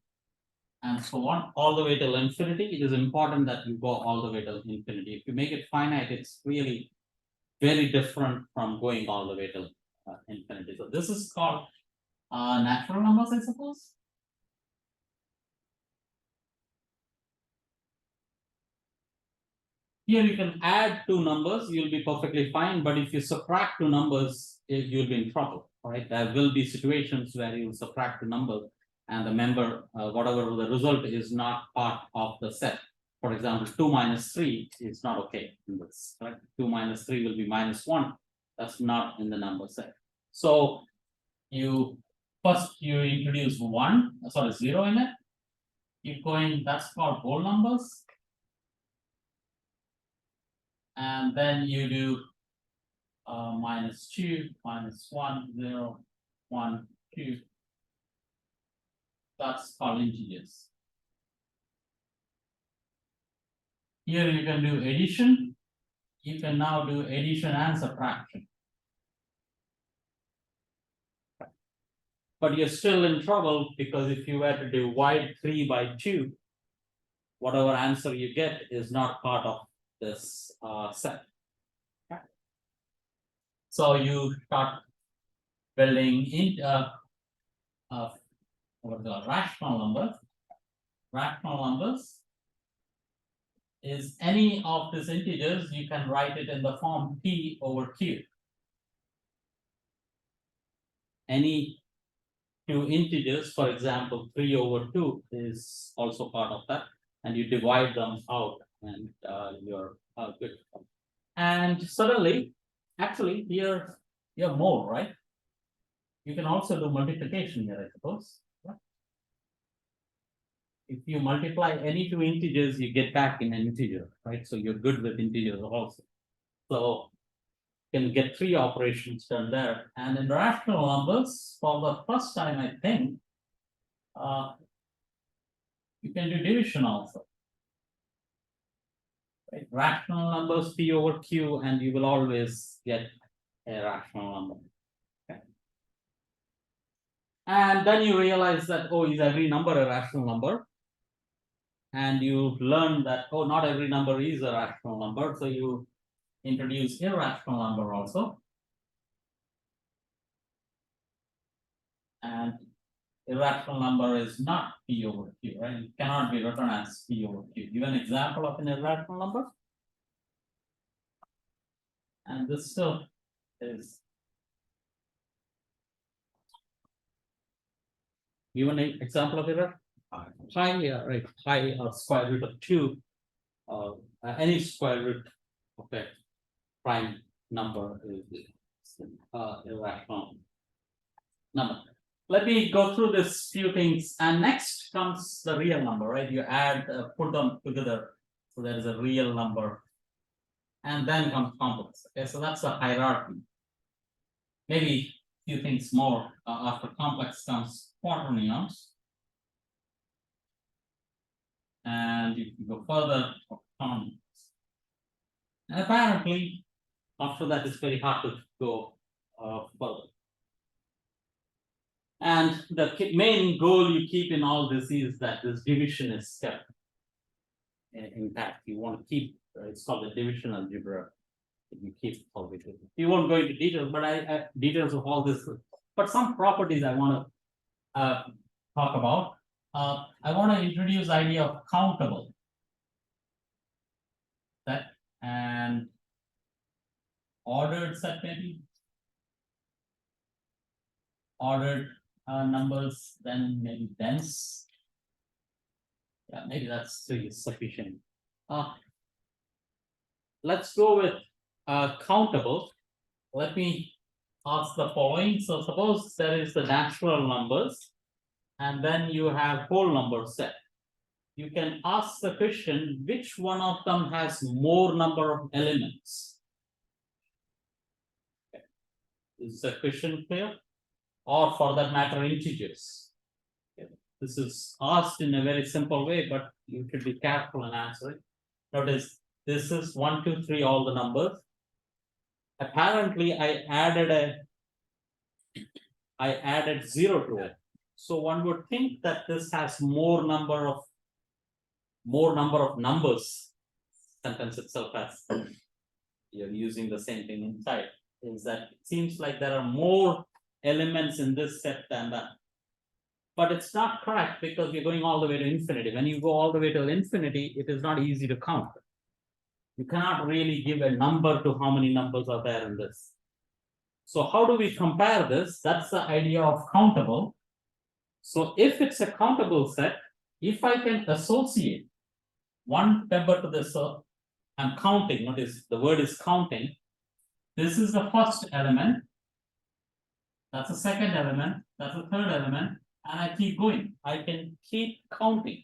And so on, all the way till infinity. It is important that you go all the way till infinity. If you make it finite, it's really very different from going all the way till infinity. So this is called natural numbers, I suppose. Here you can add two numbers, you'll be perfectly fine, but if you subtract two numbers, you'll be in trouble, right? There will be situations where you subtract two numbers and the member, whatever the result is not part of the set. For example, 2 minus 3 is not okay in this, right? 2 minus 3 will be -1. That's not in the number set. So you first you introduce 0 in it. Keep going, that's called whole numbers. And then you do -2, -1, 0, 1, 2. That's called integers. Here you can do addition. You can now do addition and subtraction. But you're still in trouble because if you were to divide 3 by 2, whatever answer you get is not part of this set. Okay. So you start building in what the rational numbers. Rational numbers is any of these integers, you can write it in the form p over q. Any two integers, for example, 3 over 2 is also part of that, and you divide them out and you're good. And suddenly, actually, here you have more, right? You can also do multiplication here, I suppose. Right? If you multiply any two integers, you get back in an integer, right? So you're good with integers also. So you can get 3 operations done there. And in rational numbers, for the first time, I think, you can do division also. Right? Rational numbers p over q, and you will always get a rational number. Okay. And then you realize that, oh, is every number a rational number? And you learn that, oh, not every number is a rational number. So you introduce irrational number also. And irrational number is not p over q, right? It cannot be written as p over q. Give an example of an irrational number. And this still is. Give an example of error. Pi, yeah, right? Pi or square root of 2, any square root of a prime number is irrational number. Let me go through this few things, and next comes the real number, right? You add, put them together, so there is a real number, and then comes complex. Okay, so that's a hierarchy. Maybe a few things more. After complex comes quaternions. And if you go further, and apparently, after that, it's very hard to go further. And the main goal you keep in all this is that this division is kept intact. You want to keep, it's called the division algebra. You keep all this. You won't go into details, but details of all this. But some properties I want to talk about. I want to introduce the idea of countable set and ordered set, maybe ordered numbers, then maybe dense. Yeah, maybe that's sufficient. Let's go with countable. Let me ask the following. So suppose there is the natural numbers, and then you have whole number set. You can ask the question, which one of them has more number of elements? Okay. Is the question clear? Or for that matter, integers. Okay. This is asked in a very simple way, but you should be careful in answering. Notice this is 1, 2, 3, all the numbers. apparently I added 0 to it. So one would think that this has more number of numbers. Sentence itself has. You're using the same thing inside. Is that it seems like there are more elements in this set than that. But it's not correct because you're going all the way to infinity. When you go all the way to infinity, it is not easy to count. You cannot really give a number to how many numbers are there in this. So how do we compare this? That's the idea of countable. So if it's a countable set, if I can associate one member to this, I'm counting, notice the word is counting. This is the first element. That's the second element, that's the third element, and I keep going. I can keep counting.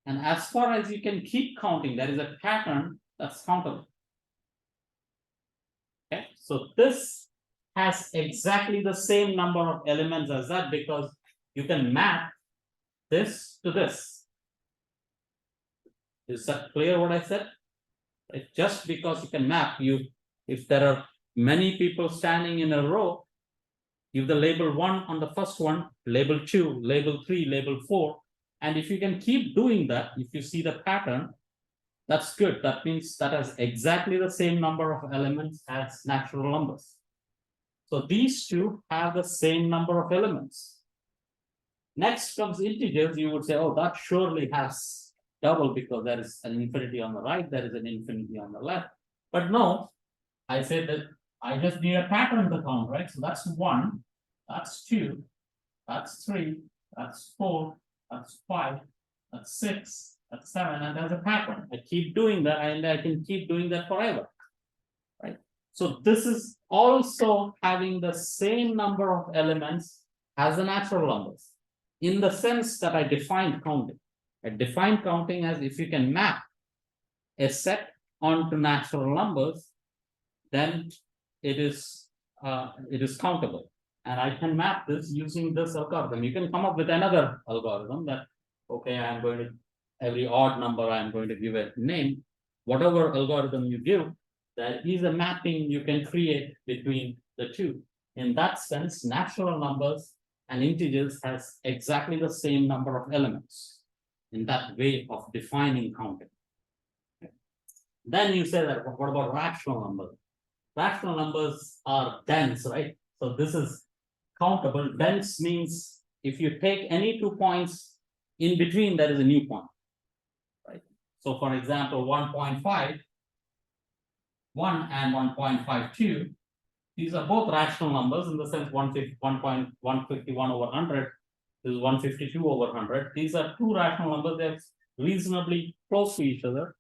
And as far as you can keep counting, there is a pattern that's countable. Okay, so this has exactly the same number of elements as that because you can map this to this. Is that clear what I said? Right? Just because you can map, if there are many people standing in a row, give the label 1 on the first one, label 2, label 3, label 4. And if you can keep doing that, if you see the pattern, that's good. That means that has exactly the same number of elements as natural numbers. So these two have the same number of elements. Next comes integers. You would say, oh, that surely has double because there is an infinity on the right, there is an infinity on the left. But no, I said that I just need a pattern to count, right? So that's 1, that's 2, that's 3, that's 4, that's 5, that's 6, that's 7, and there's a pattern. I keep doing that, and I can keep doing that forever, right? So this is also having the same number of elements as the natural numbers, in the sense that I defined counting. I defined counting as if you can map a set onto natural numbers, then it is countable. And I can map this using this algorithm. You can come up with another algorithm that, okay, I'm going to, every odd number I'm going to give a name. Whatever algorithm you give, there is a mapping you can create between the two. In that sense, natural numbers and integers has exactly the same number of elements in that way of defining counting. Then you say that, what about rational numbers? Rational numbers are dense, right? So this is countable. Dense means if you take any 2 points in between, there is a new point, right? So for example, 1.5, 1 and 1.52, these are both rational numbers in the sense 151 over 100 is 152 over 100. These are two rational numbers, they're reasonably close to each other.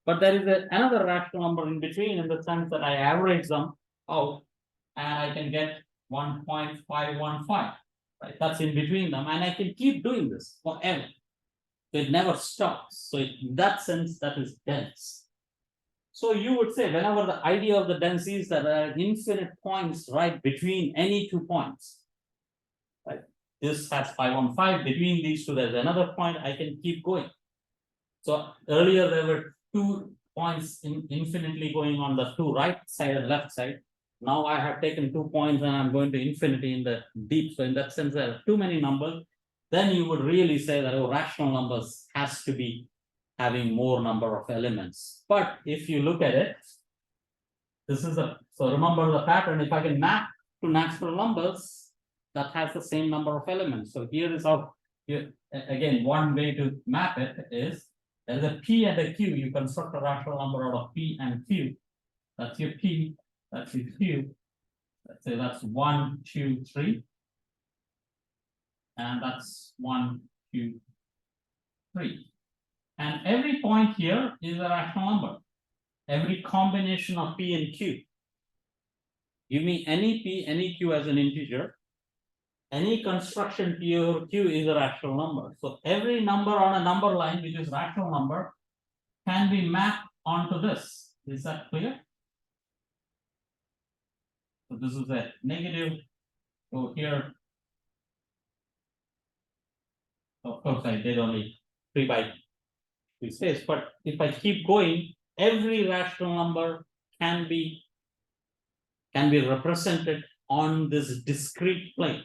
But there is another rational number in between in the sense that I average them out and I can get 1.515, right? That's in between them, and I can keep doing this forever. So it never stops. So in that sense, that is dense. So you would say, whenever the idea of the density is that there are infinite points right between any 2 points, right? This has 515, between these two, there's another point, I can keep going. So earlier there were 2 points infinitely going on the 2 right side and left side. Now I have taken 2 points and I'm going to infinity in the deep. So in that sense, there are too many numbers. Then you would really say that, oh, rational numbers has to be having more number of elements. But if you look at it, this is so remember the pattern. If I can map to natural numbers, that has the same number of elements. So here is how, again, one way to map it is, there's a P and a Q. You construct a rational number out of P and Q. That's your P, that's your Q. Let's say that's 1, 2, 3. And that's 1, 2, 3. And every point here is a rational number. Every combination of P and Q. Give me any P, any Q as an integer. Any construction P over Q is a rational number. So every number on a number line, which is rational number, can be mapped onto this. Is that clear? So this is a negative. So here, of course, I did only 3 by 3 space, but if I keep going, every rational number can be can be represented on this discrete plane.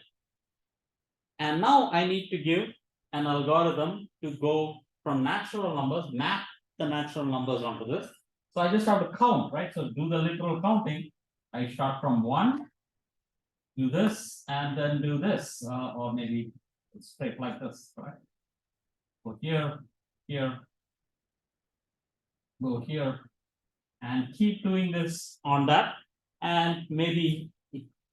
And now I need to give an algorithm to go from natural numbers, map the natural numbers onto this. So I just have to count, right? So do the literal counting. I start from 1, do this, and then do this, or maybe straight like this, right? Go here, here, go here, and keep doing this on that. And maybe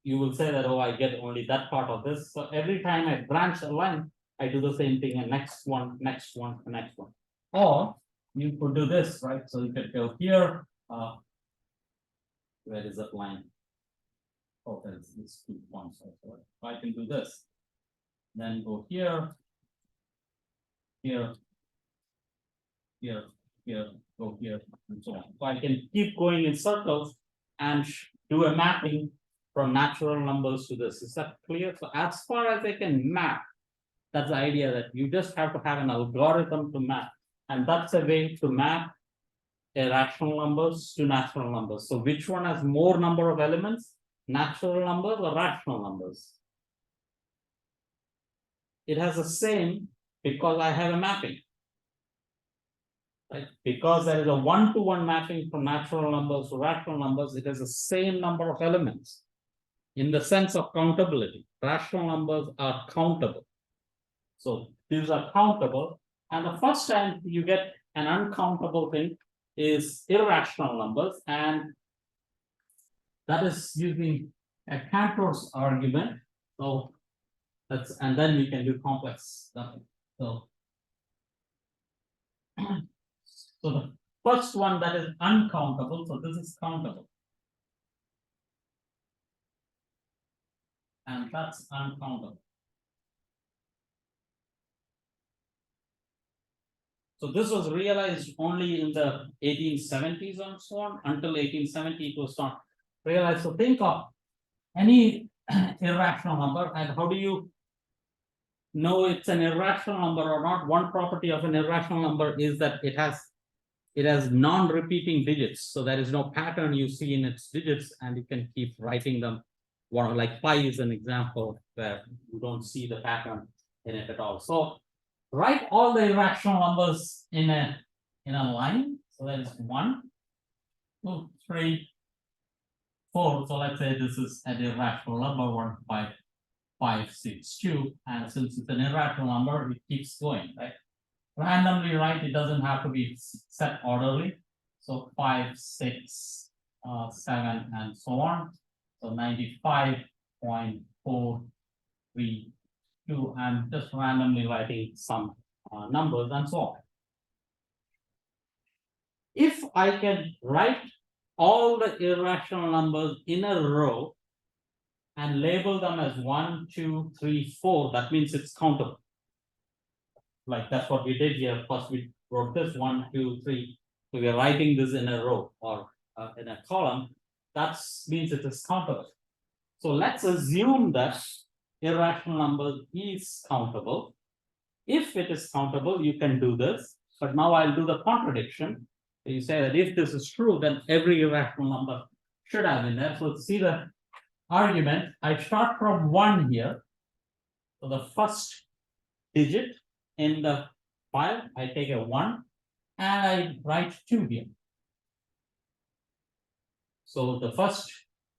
you will say that, oh, I get only that part of this. So every time I branch a line, I do the same thing, and next one, next one, and next one. Or you could do this, right? So you could go here. Where is that line? Oh, there's these 2 points. So I can do this. Then go here, here, here, here, go here, and so on. So I can keep going in circles and do a mapping from natural numbers to this. Is that clear? So as far as I can map, that's the idea, that you just have to have an algorithm to map. And that's a way to map irrational numbers to natural numbers. So which one has more number of elements? Natural numbers or rational numbers? It has the same because I have a mapping. Right? Because there is a one-to-one mapping from natural numbers to rational numbers, it has the same number of elements. In the sense of countability, rational numbers are countable. So these are countable, and the first time you get an uncountable thing is irrational numbers, and that is using a Cantor's argument. So that's, and then we can do complex stuff. So the first one, that is uncountable, so this is countable. And that's uncountable. So this was realized only in the 1870s and so on. Until 1870, it was not realized. So think of any irrational number, and how do you know it's an irrational number or not? One property of an irrational number is that it has non-repeating digits. So there is no pattern you see in its digits, and you can keep writing them. One like pi is an example where you don't see the pattern in it at all. So write all the irrational numbers in a line. So that is 1, 2, 3, 4. So let's say this is an irrational number 1, 5, 5, 6, 2. And since it's an irrational number, it keeps going, right? Randomly, right? It doesn't have to be set orderly. So 5, 6, 7, and so on. So 95.432. I'm just randomly writing some numbers and so on. If I can write all the irrational numbers in a row and label them as 1, 2, 3, 4, that means it's countable. Like that's what we did here. First we wrote this 1, 2, 3. So we are writing this in a row or in a column. That means it is countable. So let's assume that irrational number is countable. If it is countable, you can do this. But now I'll do the contradiction. So you say that if this is true, then every irrational number should have in there. So let's see the argument. I start from 1 here. So the first digit in the file, I take a 1 and I write 2 here. So the first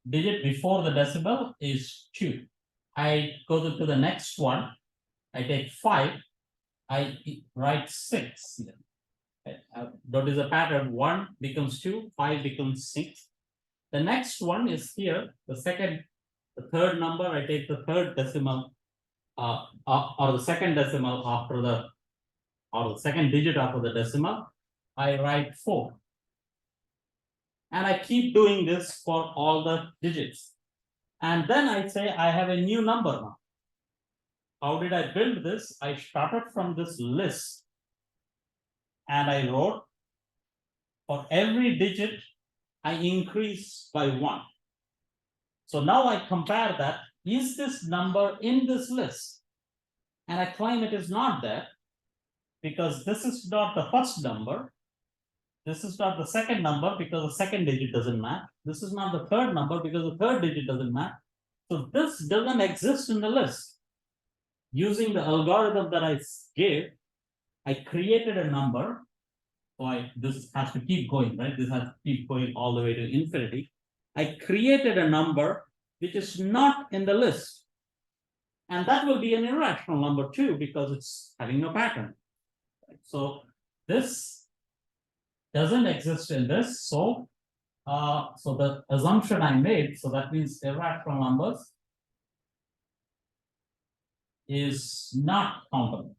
digit before the decimal is 2. I go to the next one. I take 5. I write 6 here. Notice the pattern. 1 becomes 2, 5 becomes 6. The next one is here. The third number. I take the third decimal, or the second decimal after the second digit after the decimal. I write 4. And I keep doing this for all the digits. And then I say I have a new number now. How did I build this? I started from this list. And I wrote, for every digit, I increase by 1. So now I compare that. Is this number in this list? And I claim it is not there, because this is not the first number. This is not the second number because the second digit doesn't match. This is not the third number because the third digit doesn't match. So this doesn't exist in the list. Using the algorithm that I gave, I created a number. So this has to keep going, right? This has to keep going all the way to infinity. I created a number which is not in the list. And that will be an irrational number too, because it's having no pattern. So this doesn't exist in this. So the assumption I made, so that means irrational numbers is not countable.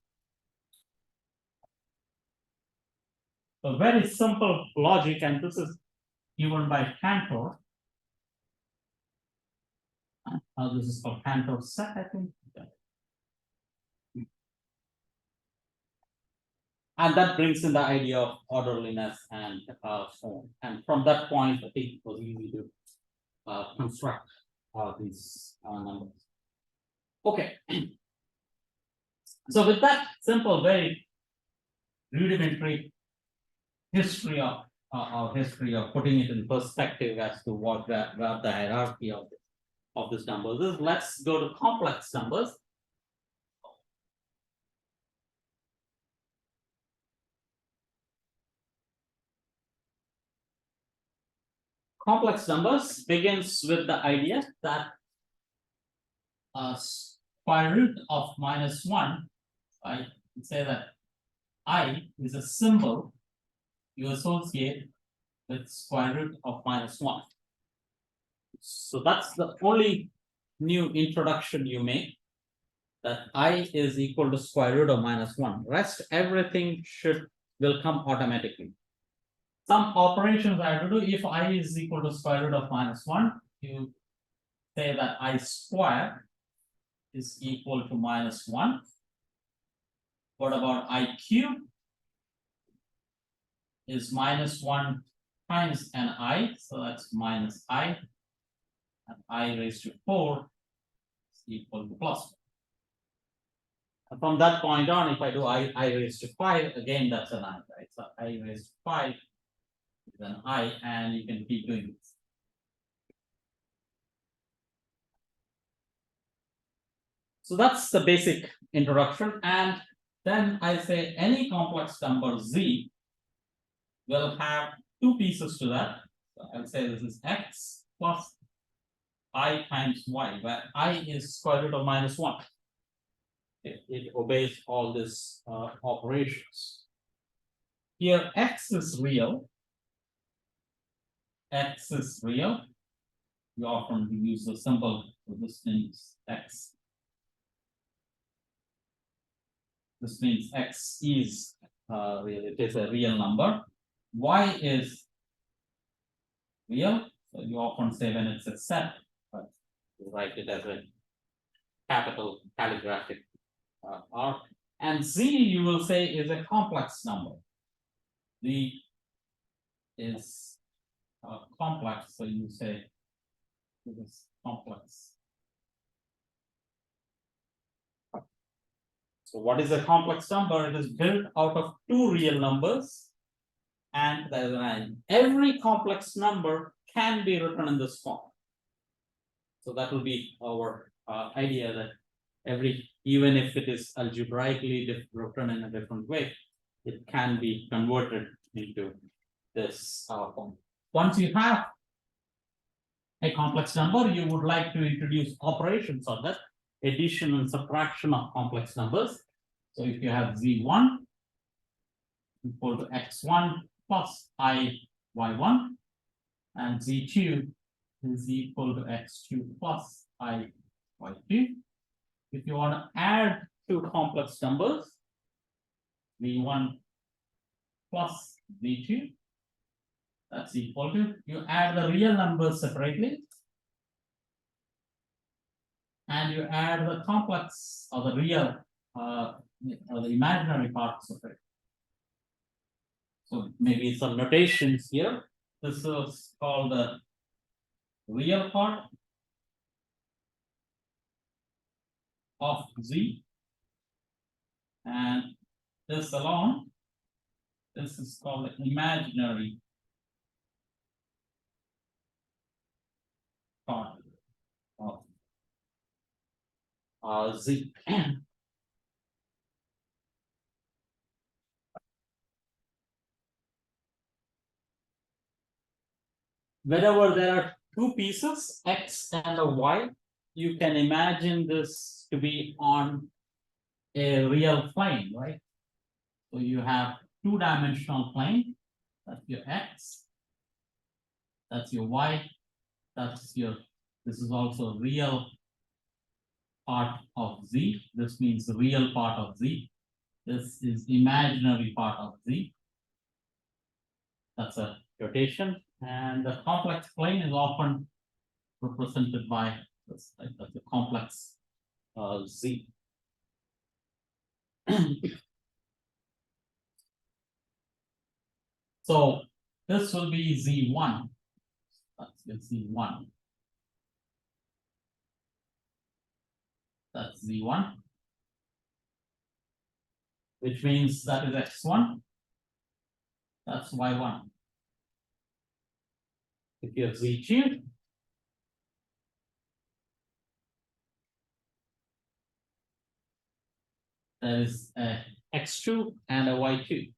A very simple logic, and this is given by Cantor. This is called Cantor set, I think. And that brings in the idea of orderliness and so on. And from that point, I think it was easy to construct these numbers. Okay. So with that simple, very rudimentary history of putting it in perspective as to what the hierarchy of this numbers is, let's go to complex numbers. Complex numbers begins with the idea that square root of -1, I say that I is a symbol you associate with square root of -1. So that's the only new introduction you make, that I is equal to square root of -1. Rest everything will come automatically. Some operations I have to do. If I is equal to square root of -1, you say that I square is equal to -1. What about I cube? Is -1 times an I, so that's minus I, and I raised to 4 is equal to +1. And from that point on, if I do I raised to 5, again that's an I, right? So I raised to 5 is an I, and you can keep doing this. So that's the basic introduction, and then I say any complex number Z will have two pieces to that. So I'll say this is X plus I times Y, where I is square root of -1. It obeys all these operations. Here X is real. X is real. We often use the symbol for this means X. This means X is real, it is a real number. Y is real, so you often say when it's a set, but you write it as a capital calligraphic R. And Z you will say is a complex number. Z is complex, so you say it is complex. So what is a complex number? It is built out of two real numbers, and there is an line. Every complex number can be written in this form. So that will be our idea, that even if it is algebraically written in a different way, it can be converted into this form. Once you have a complex number, you would like to introduce operations on that, addition and subtraction of complex numbers. So if you have Z1 equal to X1 plus IY1, and Z2 is equal to X2 plus IY2. If you want to add two complex numbers, V1 plus V2, that's equal to, you add the real numbers separately, and you add the complex or the real or the imaginary parts of it. So maybe some notations here. This is called the real part of Z, and this alone This is called an imaginary part of Z. Whenever there are two pieces, X and a Y, you can imagine this to be on a real plane, right? So you have two-dimensional plane, that's your X. That's your Y, that's your, this is also real part of Z, this means the real part of Z. This is imaginary part of Z. That's a rotation, and the complex plane is often represented by this, like that's a complex Z. So this will be Z1. That's your Z1. That's Z1. Which means that is X1. That's Y1. If you have Z2, there is a X2 and a Y2.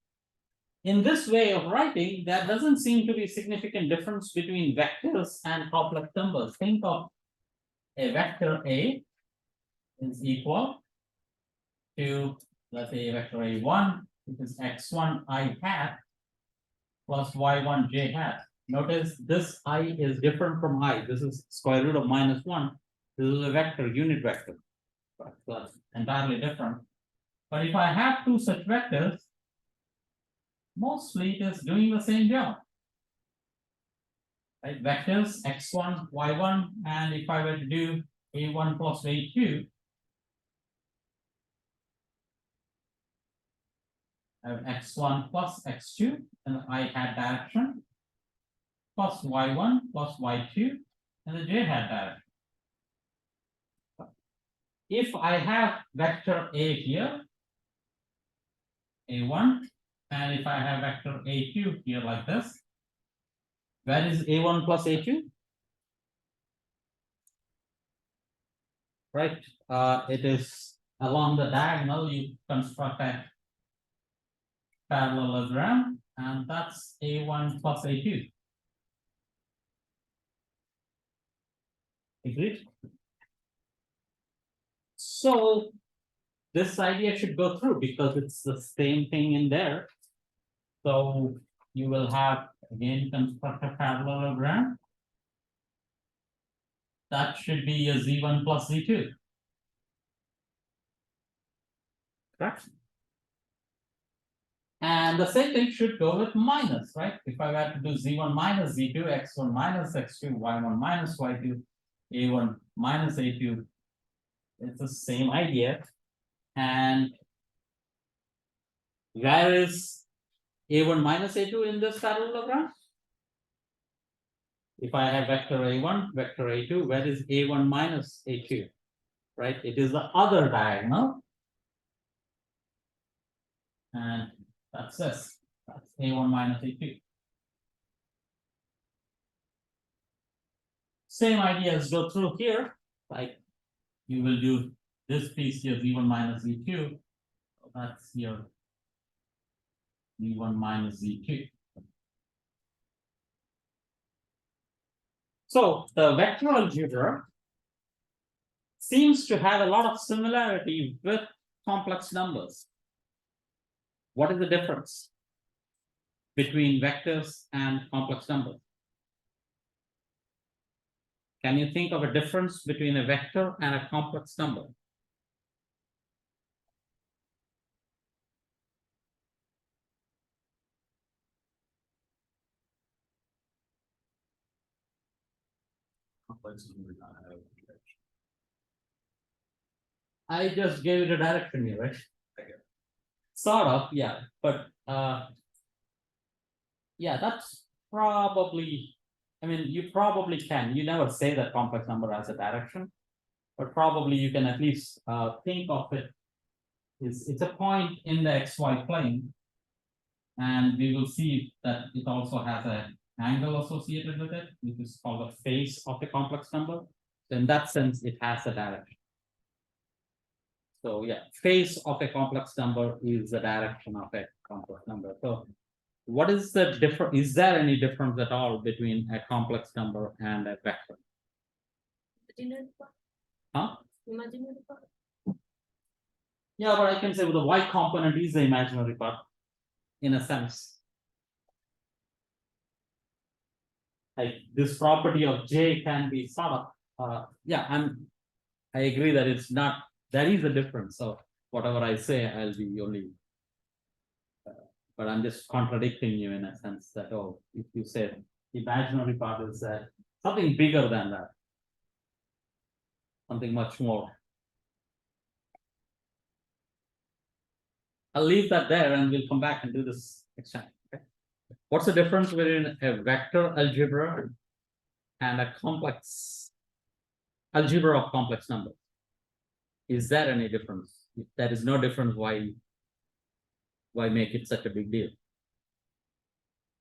In this way of writing, there doesn't seem to be significant difference between vectors and complex numbers. Think of a vector A is equal to, let's say, vector A1, which is X1 I hat plus Y1 J hat. Notice this I is different from I. This is square root of -1. This is a vector, unit vector. So that's entirely different. But if I have two such vectors, mostly it is doing the same job. Right, vectors X1, Y1, and if I were to do A1 plus A2, I have X1 plus X2, and I hat direction, plus Y1 plus Y2, and the J hat direction. If I have vector A here, A1, and if I have vector A2 here like this, where is A1 plus A2? Right, it is along the diagonal, you construct a parallelogram, and that's A1 plus A2. Agreed? So this idea should go through because it's the same thing in there. So you will have again construct a parallelogram. That should be a Z1 plus Z2. Correct? And the same thing should go with minus, right? If I were to do Z1 minus Z2, X1 minus X2, Y1 minus Y2, A1 minus A2, it's the same idea. And where is A1 minus A2 in this parallelogram? If I have vector A1, vector A2, where is A1 minus A2? Right, it is the other diagonal. And that's this, that's A1 minus A2. Same ideas go through here, like you will do this piece here, Z1 minus Z2. That's your Z1 minus Z2. So the vector algebra seems to have a lot of similarity with complex numbers. What is the difference between vectors and complex numbers? Can you think of a difference between a vector and a complex number? Complexes would not have. I just gave it a direction here, right? Sort of, yeah, but yeah, that's probably, I mean, you probably can, you never say that complex number has a direction, but probably you can at least think of it. It's a point in the XY plane, And we will see that it also has an angle associated with it, which is called the face of a complex number. So in that sense, it has a direction. So yeah, face of a complex number is the direction of a complex number. So what is the difference? Is there any difference at all between a complex number and a vector? Imaginary part. Huh? Imaginary part. Yeah, but I can say the y component is the imaginary part, in a sense. Like this property of J can be sort of, yeah, I agree that it's not, there is a difference. So whatever I say, I'll be only. But I'm just contradicting you in a sense that, oh, if you say imaginary part is that something bigger than that. Something much more. I'll leave that there and we'll come back and do this next time. Okay? What's the difference between a vector algebra and a complex algebra of complex numbers? Is there any difference? If there is no difference, why make it such a big deal?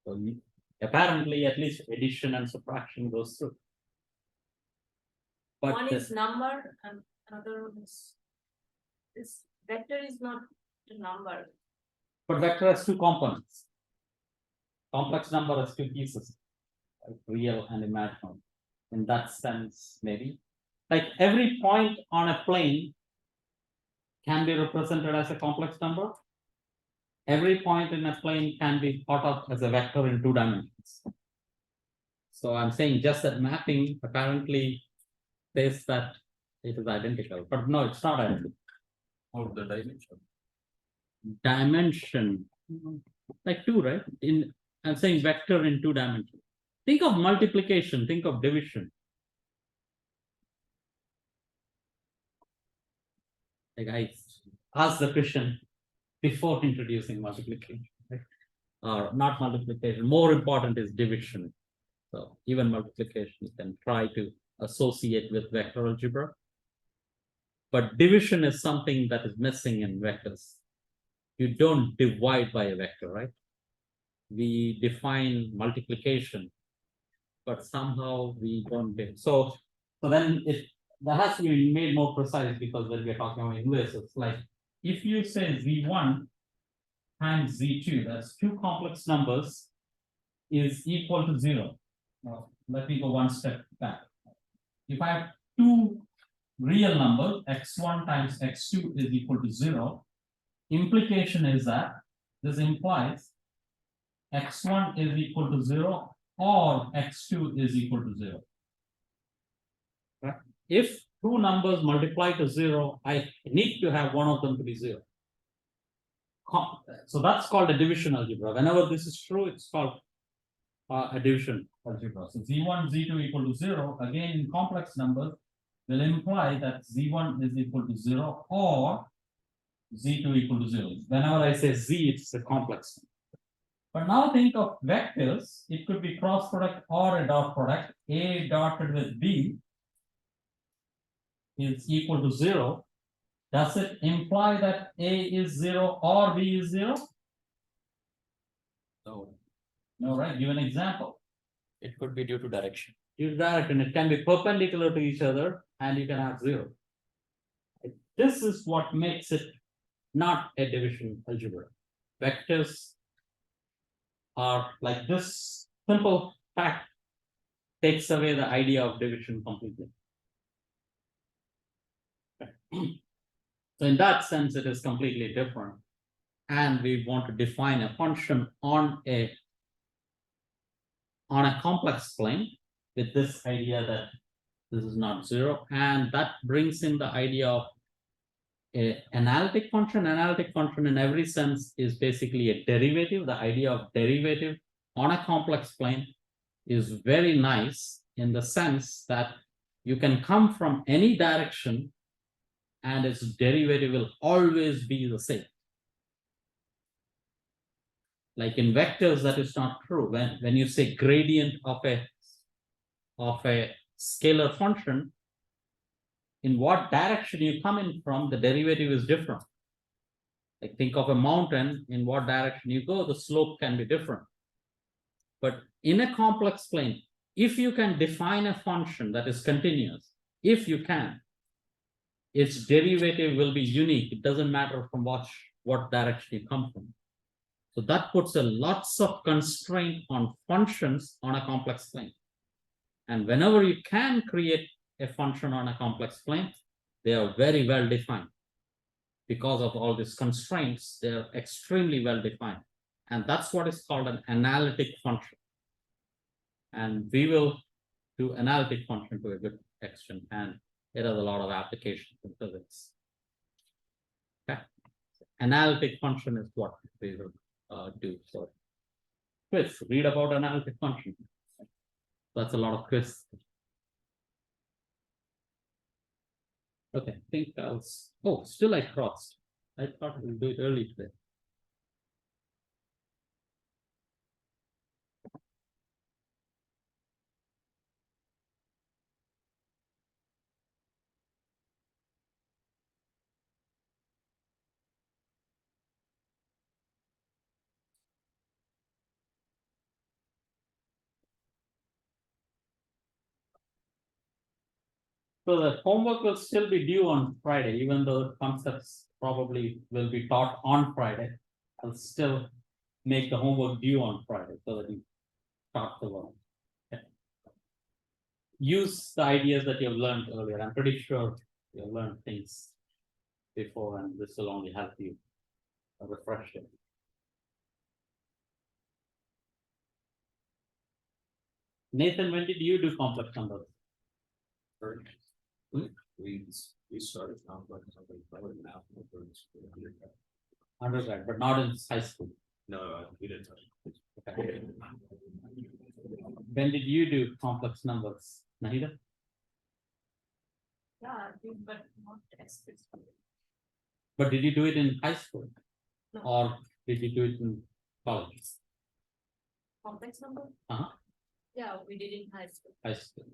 So apparently, at least addition and subtraction goes through. But One is number and another one is. This vector is not a number. But vector has two components. Complex number has two pieces, like real and imaginary. In that sense, maybe. Like every point on a plane can be represented as a complex number. Every point in a plane can be thought of as a vector in 2 dimensions. So I'm saying just that mapping apparently says that it is identical, but no, it's not identical. Or the dimension. Dimension, like 2, right? I'm saying vector in 2 dimensions. Think of multiplication, think of division. Like I asked the question before introducing multiplication, right? Or not multiplication, more important is division. So even multiplication you can try to associate with vector algebra. But division is something that is missing in vectors. You don't divide by a vector, right? We define multiplication, but somehow we don't do. So then that has to be made more precise, because when we're talking about English, it's like if you say Z1 times Z2, that's 2 complex numbers, is equal to 0. Now, let me go one step back. If I have 2 real numbers, x1 times x2 is equal to 0, implication is that this implies x1 is equal to 0 or x2 is equal to 0. Right? If 2 numbers multiply to 0, I need to have one of them to be 0. So that's called a division algebra. Whenever this is true, it's called a division algebra. So Z1, Z2 equal to 0, again in complex numbers, will imply that Z1 is equal to 0 or Z2 equal to 0. Whenever I say Z, it's a complex. But now think of vectors. It could be cross product or a dot product. A dotted with B is equal to 0. Does it imply that A is 0 or B is 0? No, No, right? Give an example. it could be due to direction. Due to direction, it can be perpendicular to each other and you can have 0. This is what makes it not a division algebra. Vectors are like this simple fact takes away the idea of division completely. So in that sense, it is completely different. And we want to define a function on a complex plane with this idea that this is not 0. And that brings in the idea of an analytic function. Analytic function in every sense is basically a derivative. The idea of derivative on a complex plane is very nice in the sense that you can come from any direction and its derivative will always be the same. Like in vectors, that is not true. When you say gradient of a scalar function, in what direction you come in from, the derivative is different. Like think of a mountain, in what direction you go, the slope can be different. But in a complex plane, if you can define a function that is continuous, if you can, its derivative will be unique. It doesn't matter from what direction you come from. So that puts a lots of constraint on functions on a complex plane. And whenever you can create a function on a complex plane, they are very well defined. Because of all these constraints, they are extremely well defined. And that's what is called an analytic function. And we will do analytic function to a good extent, and it has a lot of applications in physics. Okay. Analytic function is what we will do. So quiz, read about analytic function. That's a lot of quiz. Okay, I think still I crossed. I thought we'll do it early today. So the homework will still be due on Friday, even though the concepts probably will be taught on Friday. I'll still make the homework due on Friday so that you start to learn. Okay. Use the ideas that you've learned earlier. I'm pretty sure you've learned things before, and this will only help you refresh it. Nathan, when did you do complex numbers? We started complex something probably now. Undergrad, but not in high school. No, we didn't touch. Okay. When did you do complex numbers, Nahida? Yeah, I did, but not explicitly. But did you do it in high school? No. Or did you do it in college? Complex number? Uh-huh. Yeah, we did in high school. High school.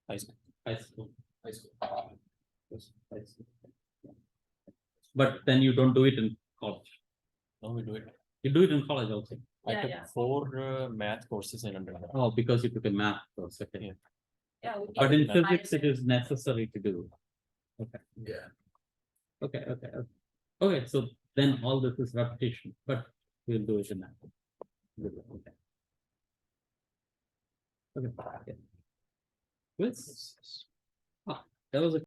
High school. High school. High school. Yes, high school. But then you don't do it in college. No, we do it. You do it in college also. I Yeah, took yeah. 4 math courses in undergrad. Oh, because you took a math course. Okay. Yeah. Yeah. we But did in high physics, it school. is necessary to do. Okay. Yeah. Okay. Okay. So then all this is repetition, but we'll do it in that. Good. Okay. Okay. Good. Ah, that was a